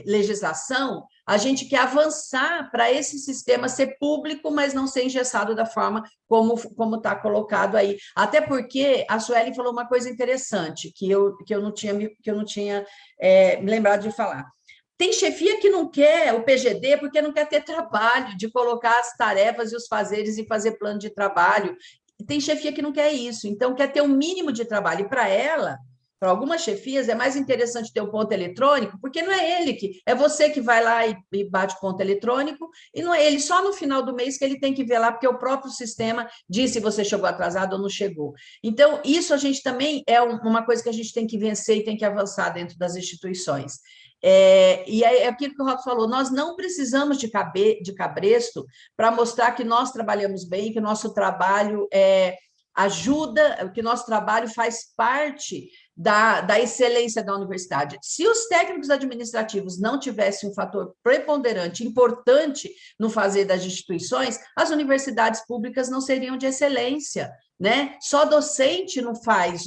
legislação, a gente quer avançar para esse sistema ser público, mas não ser engessado da forma como está colocado aí. Até porque a Sueli falou uma coisa interessante, que eu não tinha me lembrado de falar. Tem chefia que não quer o PGD porque não quer ter trabalho de colocar as tarefas e os fazeres e fazer plano de trabalho. Tem chefia que não quer isso, então quer ter um mínimo de trabalho. E para ela, para algumas chefias, é mais interessante ter um ponto eletrônico, porque não é ele é você que vai lá e bate o ponto eletrônico, e não é ele só no final do mês que ele tem que ver lá, porque o próprio sistema diz se você chegou atrasado ou não chegou. Então, isso a gente também é uma coisa que a gente tem que vencer e tem que avançar dentro das instituições. E é aquilo que o Rob falou, nós não precisamos de cabresto para mostrar que nós trabalhamos bem, que o nosso trabalho ajuda, que o nosso trabalho faz parte da excelência da universidade. Se os técnicos administrativos não tivessem um fator preponderante, importante no fazer das instituições, as universidades públicas não seriam de excelência, né? Só docente não faz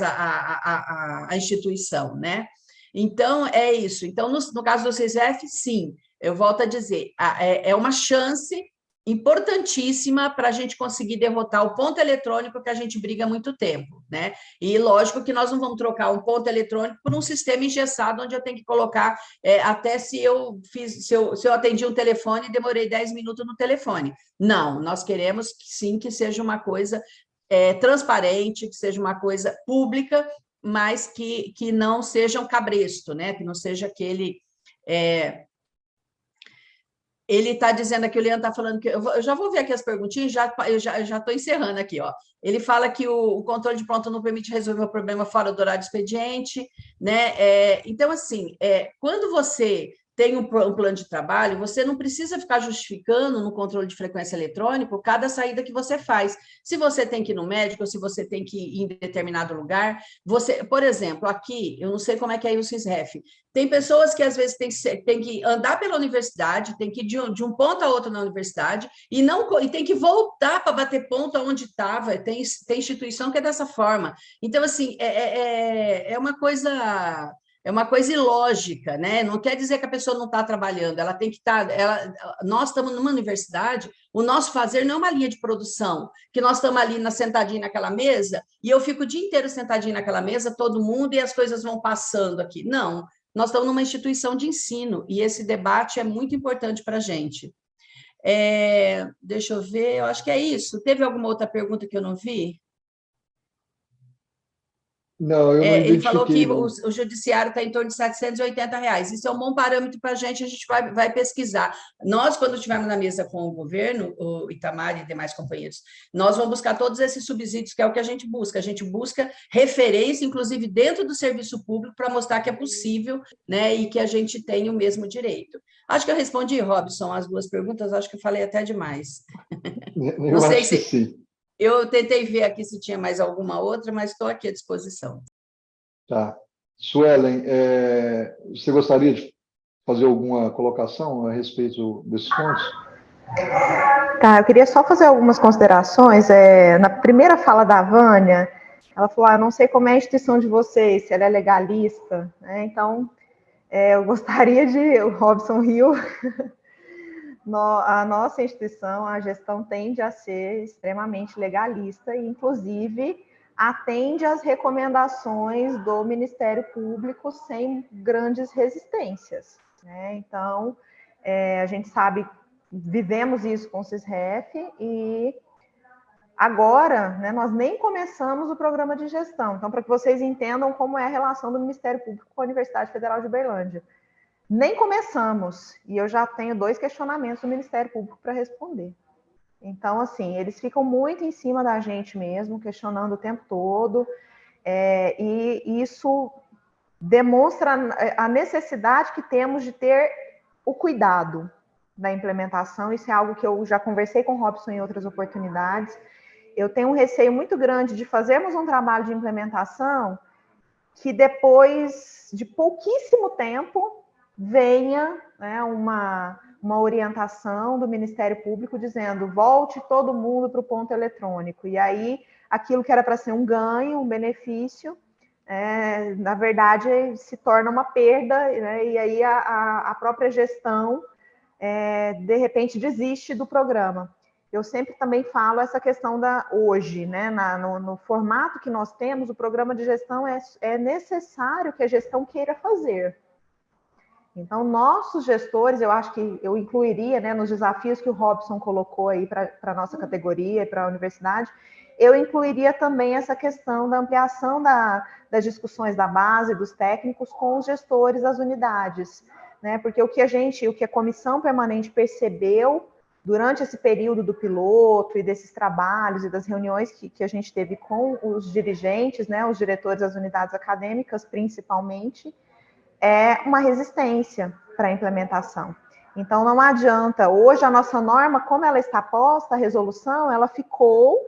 a instituição, né? Então, é isso. Então, no caso do CISF, sim, eu volto a dizer, é uma chance importantíssima para a gente conseguir derrotar o ponto eletrônico que a gente briga há muito tempo, né? E lógico que nós não vamos trocar um ponto eletrônico por um sistema engessado, onde eu tenho que colocar, até se eu atendi um telefone e demorei 10 minutos no telefone. Não, nós queremos sim que seja uma coisa transparente, que seja uma coisa pública, mas que não seja um cabresto, né? Que não seja aquele... Ele está dizendo aqui, o Leandro está falando que... Eu já vou ver aqui as perguntinhas, eu já estou encerrando aqui, ó. Ele fala que o controle de pronto não permite resolver o problema fora do horário de expediente, né? Então, assim, quando você tem um plano de trabalho, você não precisa ficar justificando no controle de frequência eletrônico cada saída que você faz. Se você tem que ir no médico, ou se você tem que ir em determinado lugar, por exemplo, aqui, eu não sei como é que é aí o CISREF, tem pessoas que às vezes tem que andar pela universidade, tem que ir de um ponto a outro na universidade, e tem que voltar para bater ponto onde estava. Tem instituição que é dessa forma. Então, assim, é uma coisa... É uma coisa ilógica, né? Não quer dizer que a pessoa não está trabalhando, ela tem que estar. Nós estamos numa universidade, o nosso fazer não é uma linha de produção, que nós estamos ali sentadinho naquela mesa, e eu fico o dia inteiro sentadinho naquela mesa, todo mundo, e as coisas vão passando aqui. Não, nós estamos numa instituição de ensino, e esse debate é muito importante para a gente. Deixa eu ver, eu acho que é isso. Teve alguma outra pergunta que eu não vi? Não, eu não Ele falou identifiquei, que não. o judiciário está em torno de R$ 780. Isso é um bom parâmetro para a gente vai pesquisar. Nós, quando estivermos na mesa com o governo, o Itamar e demais companheiros, nós vamos buscar todos esses subsídios, que é o que a gente busca. A gente busca referência, inclusive dentro do serviço público, para mostrar que é possível, né, e que a gente tem o mesmo direito. Acho que eu respondi, Robson, as duas perguntas, acho que eu falei até demais. Eu Não sei acho que sim. Eu tentei ver aqui se tinha mais alguma outra, mas estou aqui à disposição. Tá. Suelen, você gostaria de fazer alguma colocação a respeito desses pontos? Tá, eu queria só fazer algumas considerações. Na primeira fala da Vânia, ela falou, eu não sei como é a instituição de vocês, se ela é legalista, né? Então, eu gostaria o Robson Rio, a nossa instituição, a gestão tende a ser extremamente legalista e, inclusive, atende às recomendações do Ministério Público sem grandes resistências, né? Então, a gente sabe, vivemos isso com o CISREF e Agora, né, nós nem começamos o programa de gestão. Então, para que vocês entendam como é a relação do Ministério Público com a Universidade Federal de Uberlândia. Nem começamos, e eu já tenho 2 questionamentos do Ministério Público para responder. Então, assim, eles ficam muito em cima da gente mesmo, questionando o tempo todo, e isso demonstra a necessidade que temos de ter o cuidado da implementação. Isso é algo que eu já conversei com o Robson em outras oportunidades. Eu tenho um receio muito grande de fazermos um trabalho de implementação que depois de pouquíssimo tempo venha, né, uma orientação do Ministério Público dizendo volte todo mundo para o ponto eletrônico. E aí, aquilo que era para ser um ganho, um benefício, na verdade, se torna uma perda, né, e aí a própria gestão, de repente, desiste do programa. Eu sempre também falo essa questão da hoje, né, no formato que nós temos, o programa de gestão é necessário que a gestão queira fazer. Então, nossos gestores, eu acho que eu incluiria, né, nos desafios que o Robson colocou aí para a nossa categoria e para a universidade, eu incluiria também essa questão da ampliação das discussões da base, dos técnicos, com os gestores das unidades, né, porque o que a comissão permanente percebeu durante esse período do piloto e desses trabalhos e das reuniões que a gente teve com os dirigentes, né, os diretores das unidades acadêmicas, principalmente, é uma resistência para a implementação. Então, não adianta. Hoje, a nossa norma, como ela está posta, a resolução, ela ficou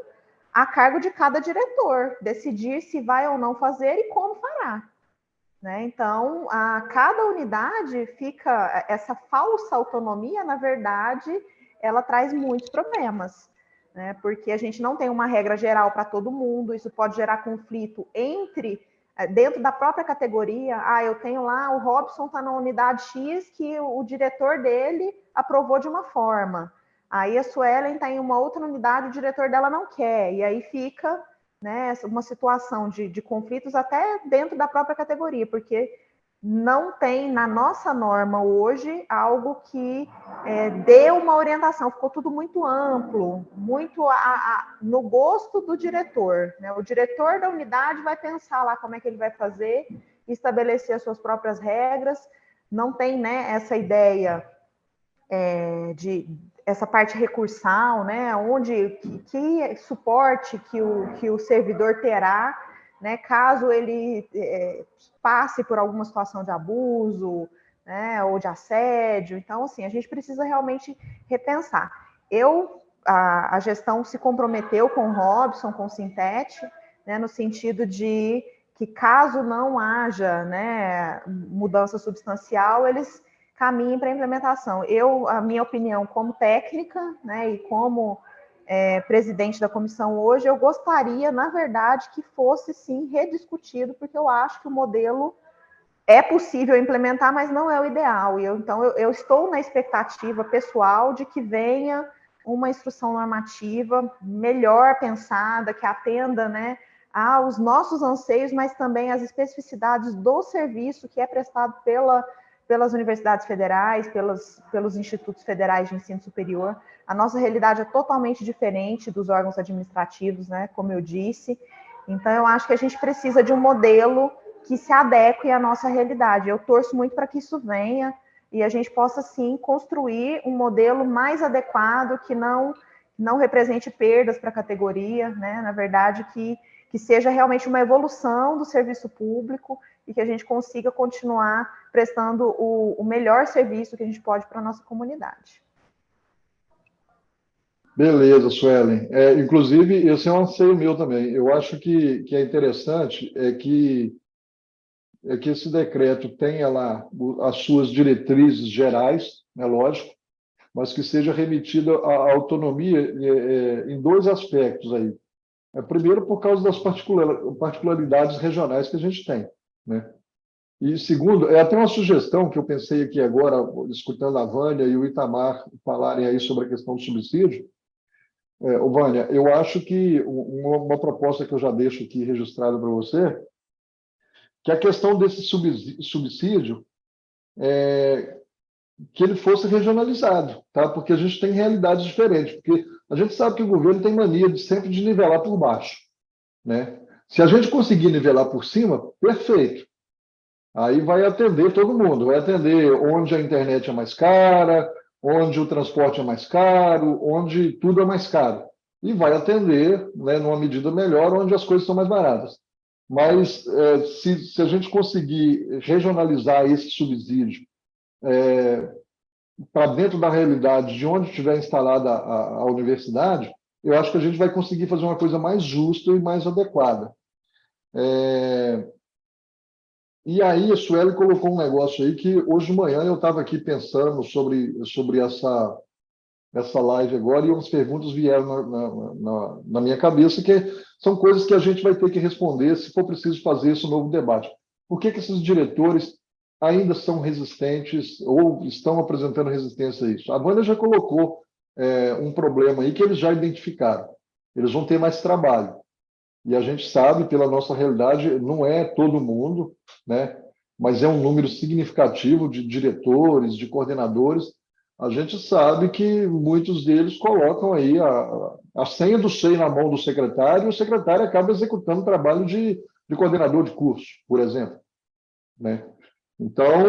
a cargo de cada diretor, decidir se vai ou não fazer e como fará. Né? Então, a cada unidade fica essa falsa autonomia, na verdade, ela traz muitos problemas, né? Porque a gente não tem uma regra geral para todo mundo, isso pode gerar conflito dentro da própria categoria. Eu tenho lá, o Robson está na unidade X, que o diretor dele aprovou de uma forma. Aí a Suelen está em uma outra unidade, o diretor dela não quer, e aí fica, né, uma situação de conflitos até dentro da própria categoria, porque não tem na nossa norma hoje algo que dê uma orientação, ficou tudo muito amplo, muito no gosto do diretor, né? O diretor da unidade vai pensar lá como é que ele vai fazer, estabelecer as suas próprias regras, não tem, né, essa ideia de essa parte recursal, né, que suporte que o servidor terá, né, caso ele passe por alguma situação de abuso, né, ou de assédio. Então, assim, a gente precisa realmente repensar. A gestão se comprometeu com o Robson, com o Sintete, né, no sentido de que caso não haja, né, mudança substancial, eles caminhem para a implementação. A minha opinião como técnica, né, e como presidente da comissão hoje, eu gostaria, na verdade, que fosse, sim, rediscutido, porque eu acho que o modelo é possível implementar, mas não é o ideal. Então, eu estou na expectativa pessoal de que venha uma instrução normativa melhor pensada, que atenda, né, aos nossos anseios, mas também às especificidades do serviço que é prestado pelas universidades federais, pelos institutos federais de ensino superior. A nossa realidade é totalmente diferente dos órgãos administrativos, né, como eu disse. Então, eu acho que a gente precisa de um modelo que se adeque à nossa realidade. Eu torço muito para que isso venha e a gente possa, sim, construir um modelo mais adequado, que não represente perdas para a categoria, né? Na verdade, que seja realmente uma evolução do serviço público e que a gente consiga continuar prestando o melhor serviço que a gente pode para a nossa comunidade. Beleza, Suelen. Inclusive, esse é um anseio meu também. Eu acho que é interessante que esse decreto tenha lá as suas diretrizes gerais, é lógico, mas que seja remetida à autonomia em 2 aspectos aí. Primeiro, por causa das particularidades regionais que a gente tem, né? E segundo, até uma sugestão que eu pensei aqui agora, escutando a Vânia e o Itamar falarem aí sobre a questão do subsídio. Vânia, eu acho que uma proposta que eu já deixo aqui registrada para você, que a questão desse subsídio, que ele fosse regionalizado, tá? Porque a gente tem realidades diferentes, porque A gente sabe que o governo tem mania de sempre de nivelar por baixo, né? Se a gente conseguir nivelar por cima, perfeito. Aí vai atender todo mundo, vai atender onde a internet é mais cara, onde o transporte é mais caro, onde tudo é mais caro. E vai atender, né, numa medida melhor, onde as coisas são mais baratas. Mas se a gente conseguir regionalizar esse subsídio para dentro da realidade de onde estiver instalada a universidade, eu acho que a gente vai conseguir fazer uma coisa mais justa e mais adequada. E aí, a Sueli colocou um negócio aí que hoje de manhã eu estava aqui pensando sobre essa live agora e umas perguntas vieram na minha cabeça, que são coisas que a gente vai ter que responder se for preciso fazer esse novo debate. Por que esses diretores ainda são resistentes ou estão apresentando resistência a isso? A Vânia já colocou um problema aí que eles já identificaram. Eles vão ter mais trabalho. E a gente sabe, pela nossa realidade, não é todo mundo, né? Mas é um número significativo de diretores, de coordenadores. A gente sabe que muitos deles colocam aí a senha do SEI na mão do secretário, e o secretário acaba executando o trabalho de coordenador de curso, por exemplo, né? Então,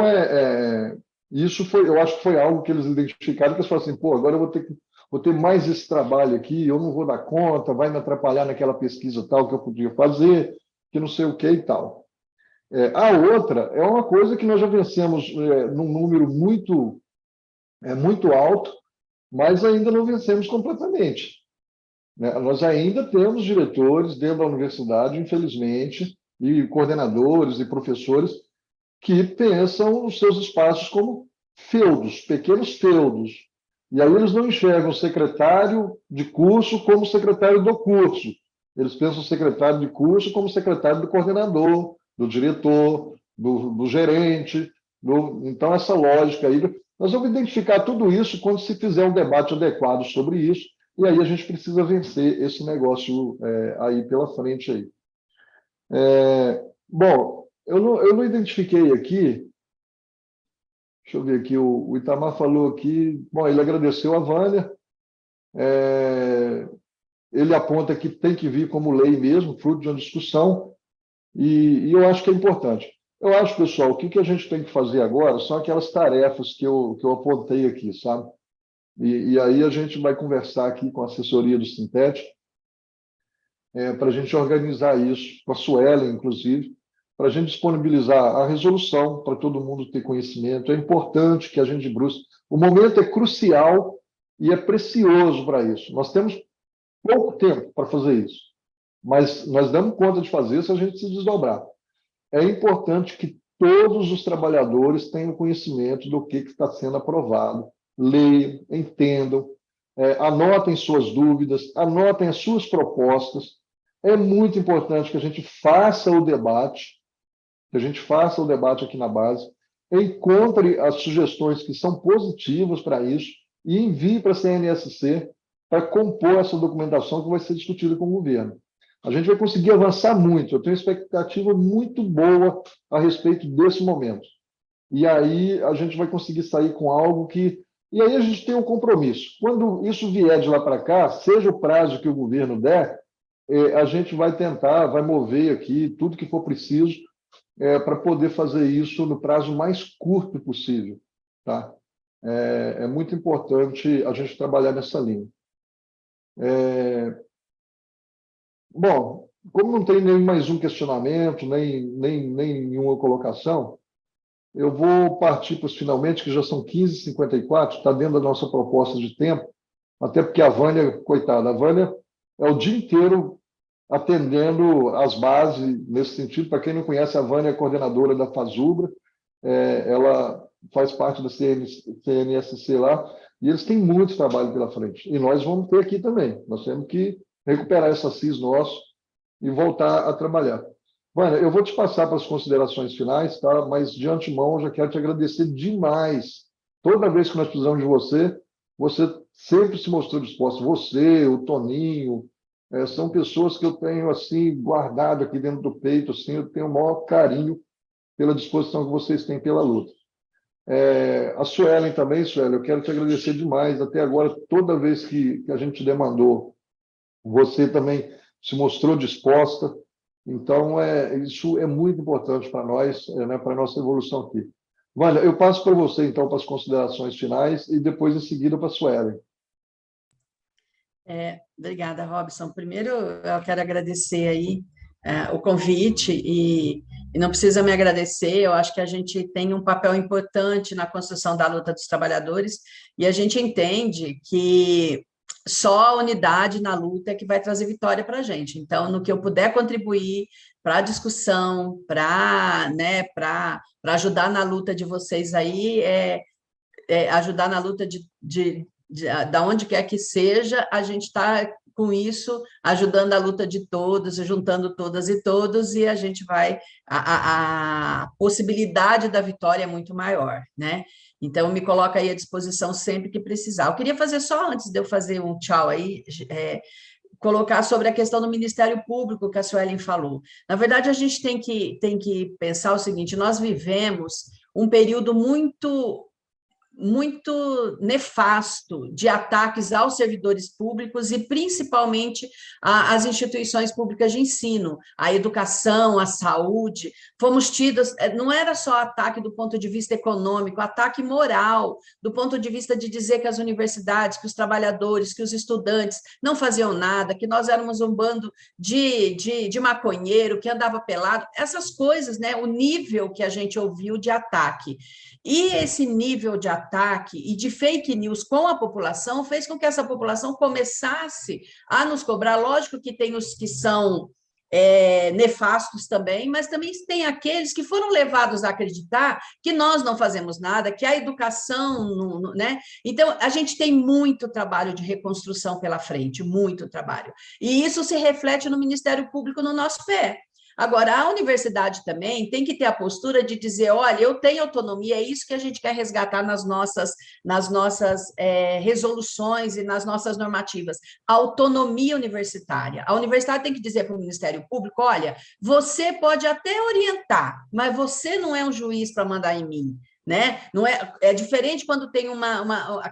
isso foi, eu acho que foi algo que eles identificaram, que eles falaram assim, pô, agora eu vou ter mais esse trabalho aqui, eu não vou dar conta, vai me atrapalhar naquela pesquisa tal que eu podia fazer, que não sei o que e tal. A outra é uma coisa que nós já vencemos num número muito alto, mas ainda não vencemos completamente, né? Nós ainda temos diretores dentro da universidade, infelizmente, e coordenadores e professores que pensam os seus espaços como feudos, pequenos feudos. E aí eles não enxergam o secretário de curso como secretário do curso. Eles pensam o secretário de curso como secretário do coordenador, do diretor, do gerente. Então, essa lógica aí. Nós vamos identificar tudo isso quando se fizer um debate adequado sobre isso, e aí a gente precisa vencer esse negócio aí pela frente. Aí. Bom, eu não identifiquei aqui. Deixa eu ver aqui, o Itamar falou aqui, bom, ele agradeceu a Vânia, ele aponta que tem que vir como lei mesmo, fruto de uma discussão, e eu acho que é importante. Eu acho, pessoal, o que a gente tem que fazer agora são aquelas tarefas que eu apontei aqui, sabe? E aí a gente vai conversar aqui com a assessoria do Sintético, para a gente organizar isso, com a Suelen, inclusive, para a gente disponibilizar a resolução para todo mundo ter conhecimento. É importante que a gente busque. O momento é crucial e é precioso para isso. Nós temos pouco tempo para fazer isso, mas nós damos conta de fazer se a gente se desdobrar. É importante que todos os trabalhadores tenham conhecimento do que está sendo aprovado, leiam, entendam, anotem suas dúvidas, anotem as suas propostas. É muito importante que a gente faça o debate, aqui na base, encontre as sugestões que são positivas para isso e envie para a CNSC para compor essa documentação que vai ser discutida com o governo. A gente vai conseguir avançar muito, eu tenho expectativa muito boa a respeito desse momento. E aí a gente vai conseguir sair com algo que... E aí a gente tem um compromisso. Quando isso vier de lá para cá, seja o prazo que o governo der, a gente vai tentar, vai mover aqui tudo que for preciso para poder fazer isso no prazo mais curto possível. Tá? É muito importante a gente trabalhar nessa linha. Bom, como não tem nem mais um questionamento, nem nenhuma colocação, eu vou partir para os finalmente, que já são 15h54, está dentro da nossa proposta de tempo, até porque a Vânia, coitada, a Vânia é o dia inteiro atendendo as bases nesse sentido. Para quem não conhece, a Vânia é coordenadora da FASUBRA, ela faz parte da CNSC lá, e eles têm muito trabalho pela frente. E nós vamos ter aqui também. Nós temos que recuperar essa CIS nosso e voltar a trabalhar. Vânia, eu vou te passar para as considerações finais, tá? Mas de antemão eu já quero te agradecer demais. Toda vez que nós precisamos de você, você sempre se mostrou disposto. Você, o Toninho, são pessoas que eu tenho assim guardado aqui dentro do peito, assim, eu tenho o maior carinho pela disposição que vocês têm pela luta. A Suelen também, Suelen, eu quero te agradecer demais. Até agora, toda vez que a gente demandou, você também se mostrou disposta. Então, isso é muito importante para nós, né, para a nossa evolução aqui. Vânia, eu passo para você, então, para as considerações finais e depois, em seguida, para a Suelen. Obrigada, Robson. Primeiro, eu quero agradecer aí o convite e não precisa me agradecer, eu acho que a gente tem um papel importante na construção da luta dos trabalhadores e a gente entende que só a unidade na luta é que vai trazer vitória para a gente. Então, no que eu puder contribuir para a discussão, para ajudar na luta de vocês aí, ajudar na luta da onde quer que seja, a gente está com isso, ajudando a luta de todos, juntando todas e todos, e a gente vai, a possibilidade da vitória é muito maior, né? Então, me coloca aí à disposição sempre que precisar. Eu queria fazer só, antes de eu fazer um tchau aí, colocar sobre a questão do Ministério Público que a Suelen falou. Na verdade, a gente tem que pensar o seguinte, nós vivemos um período muito nefasto de ataques aos servidores públicos e principalmente às instituições públicas de ensino, à educação, à saúde. Fomos tidos, não era só ataque do ponto de vista econômico, ataque moral, do ponto de vista de dizer que as universidades, que os trabalhadores, que os estudantes não faziam nada, que nós éramos um bando de maconheiro, que andava pelado, essas coisas, né? O nível que a gente ouviu de ataque. E esse nível de ataque e de fake news com a população fez com que essa população começasse a nos cobrar. Lógico que tem os que são nefastos também, mas também tem aqueles que foram levados a acreditar que nós não fazemos nada, que a educação, né? Então, a gente tem muito trabalho de reconstrução pela frente, muito trabalho. E isso se reflete no Ministério Público no nosso pé. Agora, a universidade também tem que ter a postura de dizer, olha, eu tenho autonomia, é isso que a gente quer resgatar nas nossas resoluções e nas nossas normativas. Autonomia universitária. A universidade tem que dizer para o Ministério Público, olha, você pode até orientar, mas você não é um juiz para mandar em mim. Né? Não é diferente quando tem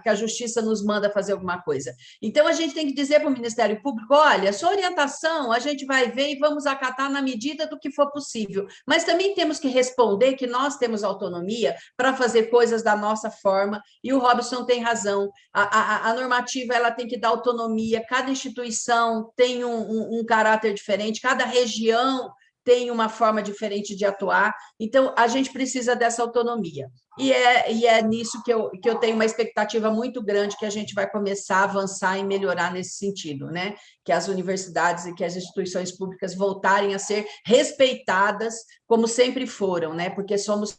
que a justiça nos manda fazer alguma coisa. Então, a gente tem que dizer para o Ministério Público, olha, sua orientação a gente vai ver e vamos acatar na medida do que for possível, mas também temos que responder que nós temos autonomia para fazer coisas da nossa forma, e o Robson tem razão, a normativa ela tem que dar autonomia, cada instituição tem um caráter diferente, cada região tem uma forma diferente de atuar, então a gente precisa dessa autonomia. E é nisso que eu tenho uma expectativa muito grande que a gente vai começar a avançar e melhorar nesse sentido, né? Que as universidades e que as instituições públicas voltarem a ser respeitadas como sempre foram, né? Porque somos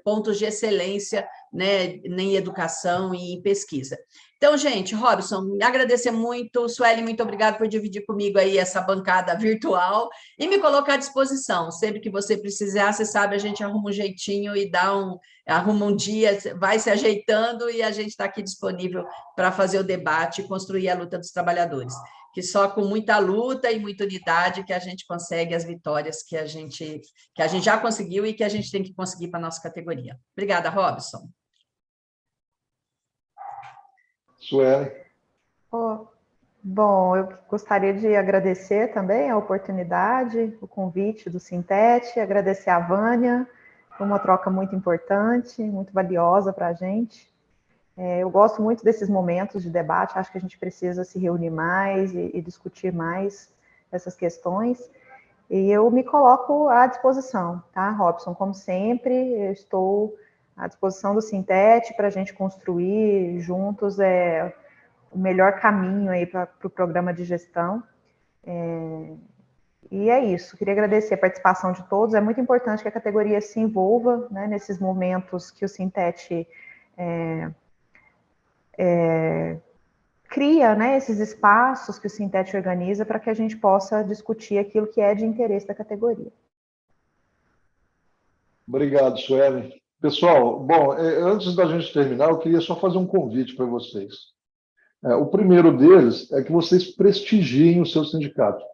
pontos de excelência, né, em educação e em pesquisa. Então, gente, Robson, me agradecer muito, Sueli, muito obrigado por dividir comigo aí essa bancada virtual e me colocar à disposição. Sempre que você precisar, você sabe, a gente arruma um jeitinho e arruma um dia, vai se ajeitando e a gente está aqui disponível para fazer o debate e construir a luta dos trabalhadores. Que só com muita luta e muita unidade que a gente consegue as vitórias que a gente já conseguiu e que a gente tem que conseguir para a nossa categoria. Obrigada, Robson. Sueli. Bom, eu gostaria de agradecer também a oportunidade, o convite do Sintete, agradecer a Vânia, foi uma troca muito importante, muito valiosa para a gente. Eu gosto muito desses momentos de debate, acho que a gente precisa se reunir mais e discutir mais essas questões. E eu me coloco à disposição, tá, Robson? Como sempre, eu estou à disposição do Sintete para a gente construir juntos o melhor caminho aí para o programa de gestão. E é isso, queria agradecer a participação de todos. É muito importante que a categoria se envolva, né, nesses momentos que o Sintete cria, né, esses espaços que o Sintete organiza para que a gente possa discutir aquilo que é de interesse da categoria. Obrigado, Sueli. Pessoal, bom, antes da gente terminar, eu queria só fazer um convite para vocês. O primeiro deles é que vocês prestigiem o seu sindicato.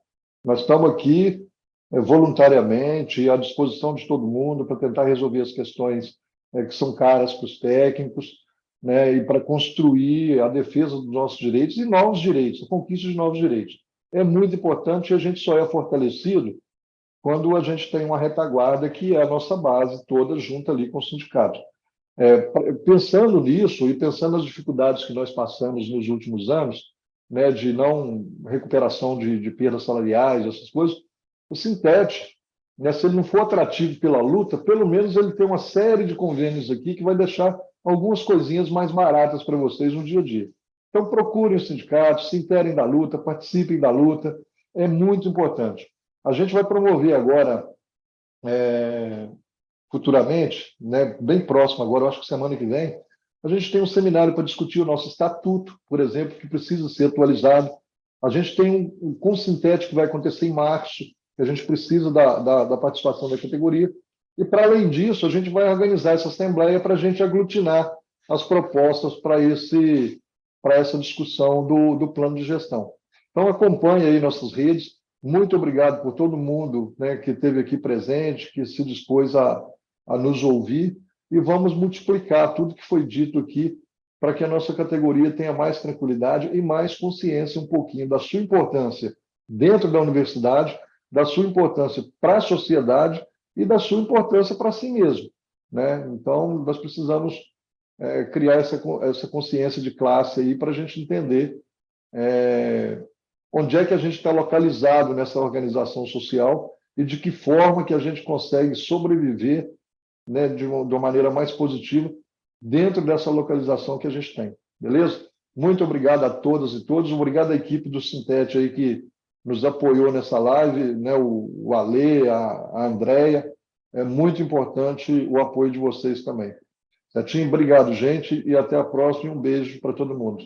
Nós estamos aqui voluntariamente e à disposição de todo mundo para tentar resolver as questões que são caras para os técnicos, né, e para construir a defesa dos nossos direitos e novos direitos, a conquista de novos direitos. É muito importante e a gente só é fortalecido quando a gente tem uma retaguarda que é a nossa base toda junto ali com o sindicato. Pensando nisso e pensando nas dificuldades que nós passamos nos últimos anos, né, de não recuperação de perdas salariais, essas coisas, o Sintete, né, se ele não for atrativo pela luta, pelo menos ele tem uma série de convênios aqui que vai deixar algumas coisinhas mais baratas para vocês no dia a dia. Então, procurem os sindicatos, se interem da luta, participem da luta, é muito importante. A gente vai promover agora, futuramente, né, bem próximo agora, eu acho que semana que vem, a gente tem um seminário para discutir o nosso estatuto, por exemplo, que precisa ser atualizado. A gente tem um Consintete que vai acontecer em março, que a gente precisa da participação da categoria. E, para além disso, a gente vai organizar essa assembleia para a gente aglutinar as propostas para essa discussão do plano de gestão. Então, acompanhe aí nossas redes. Muito obrigado por todo mundo, né, que esteve aqui presente, que se dispôs a nos ouvir, e vamos multiplicar tudo que foi dito aqui para que a nossa categoria tenha mais tranquilidade e mais consciência um pouquinho da sua importância dentro da universidade, da sua importância para a sociedade e da sua importância para si mesmo, né? Então, nós precisamos criar essa consciência de classe aí para a gente entender onde é que a gente está localizado nessa organização social e de que forma que a gente consegue sobreviver, né, de uma maneira mais positiva dentro dessa localização que a gente tem. Beleza? Muito obrigado a todas e todos. Obrigado à equipe do Sintete aí que nos apoiou nessa live, né, o Ale, a Andréia. É muito importante o apoio de vocês também. Certinho? Obrigado, gente, e até a próxima. E um beijo para todo mundo.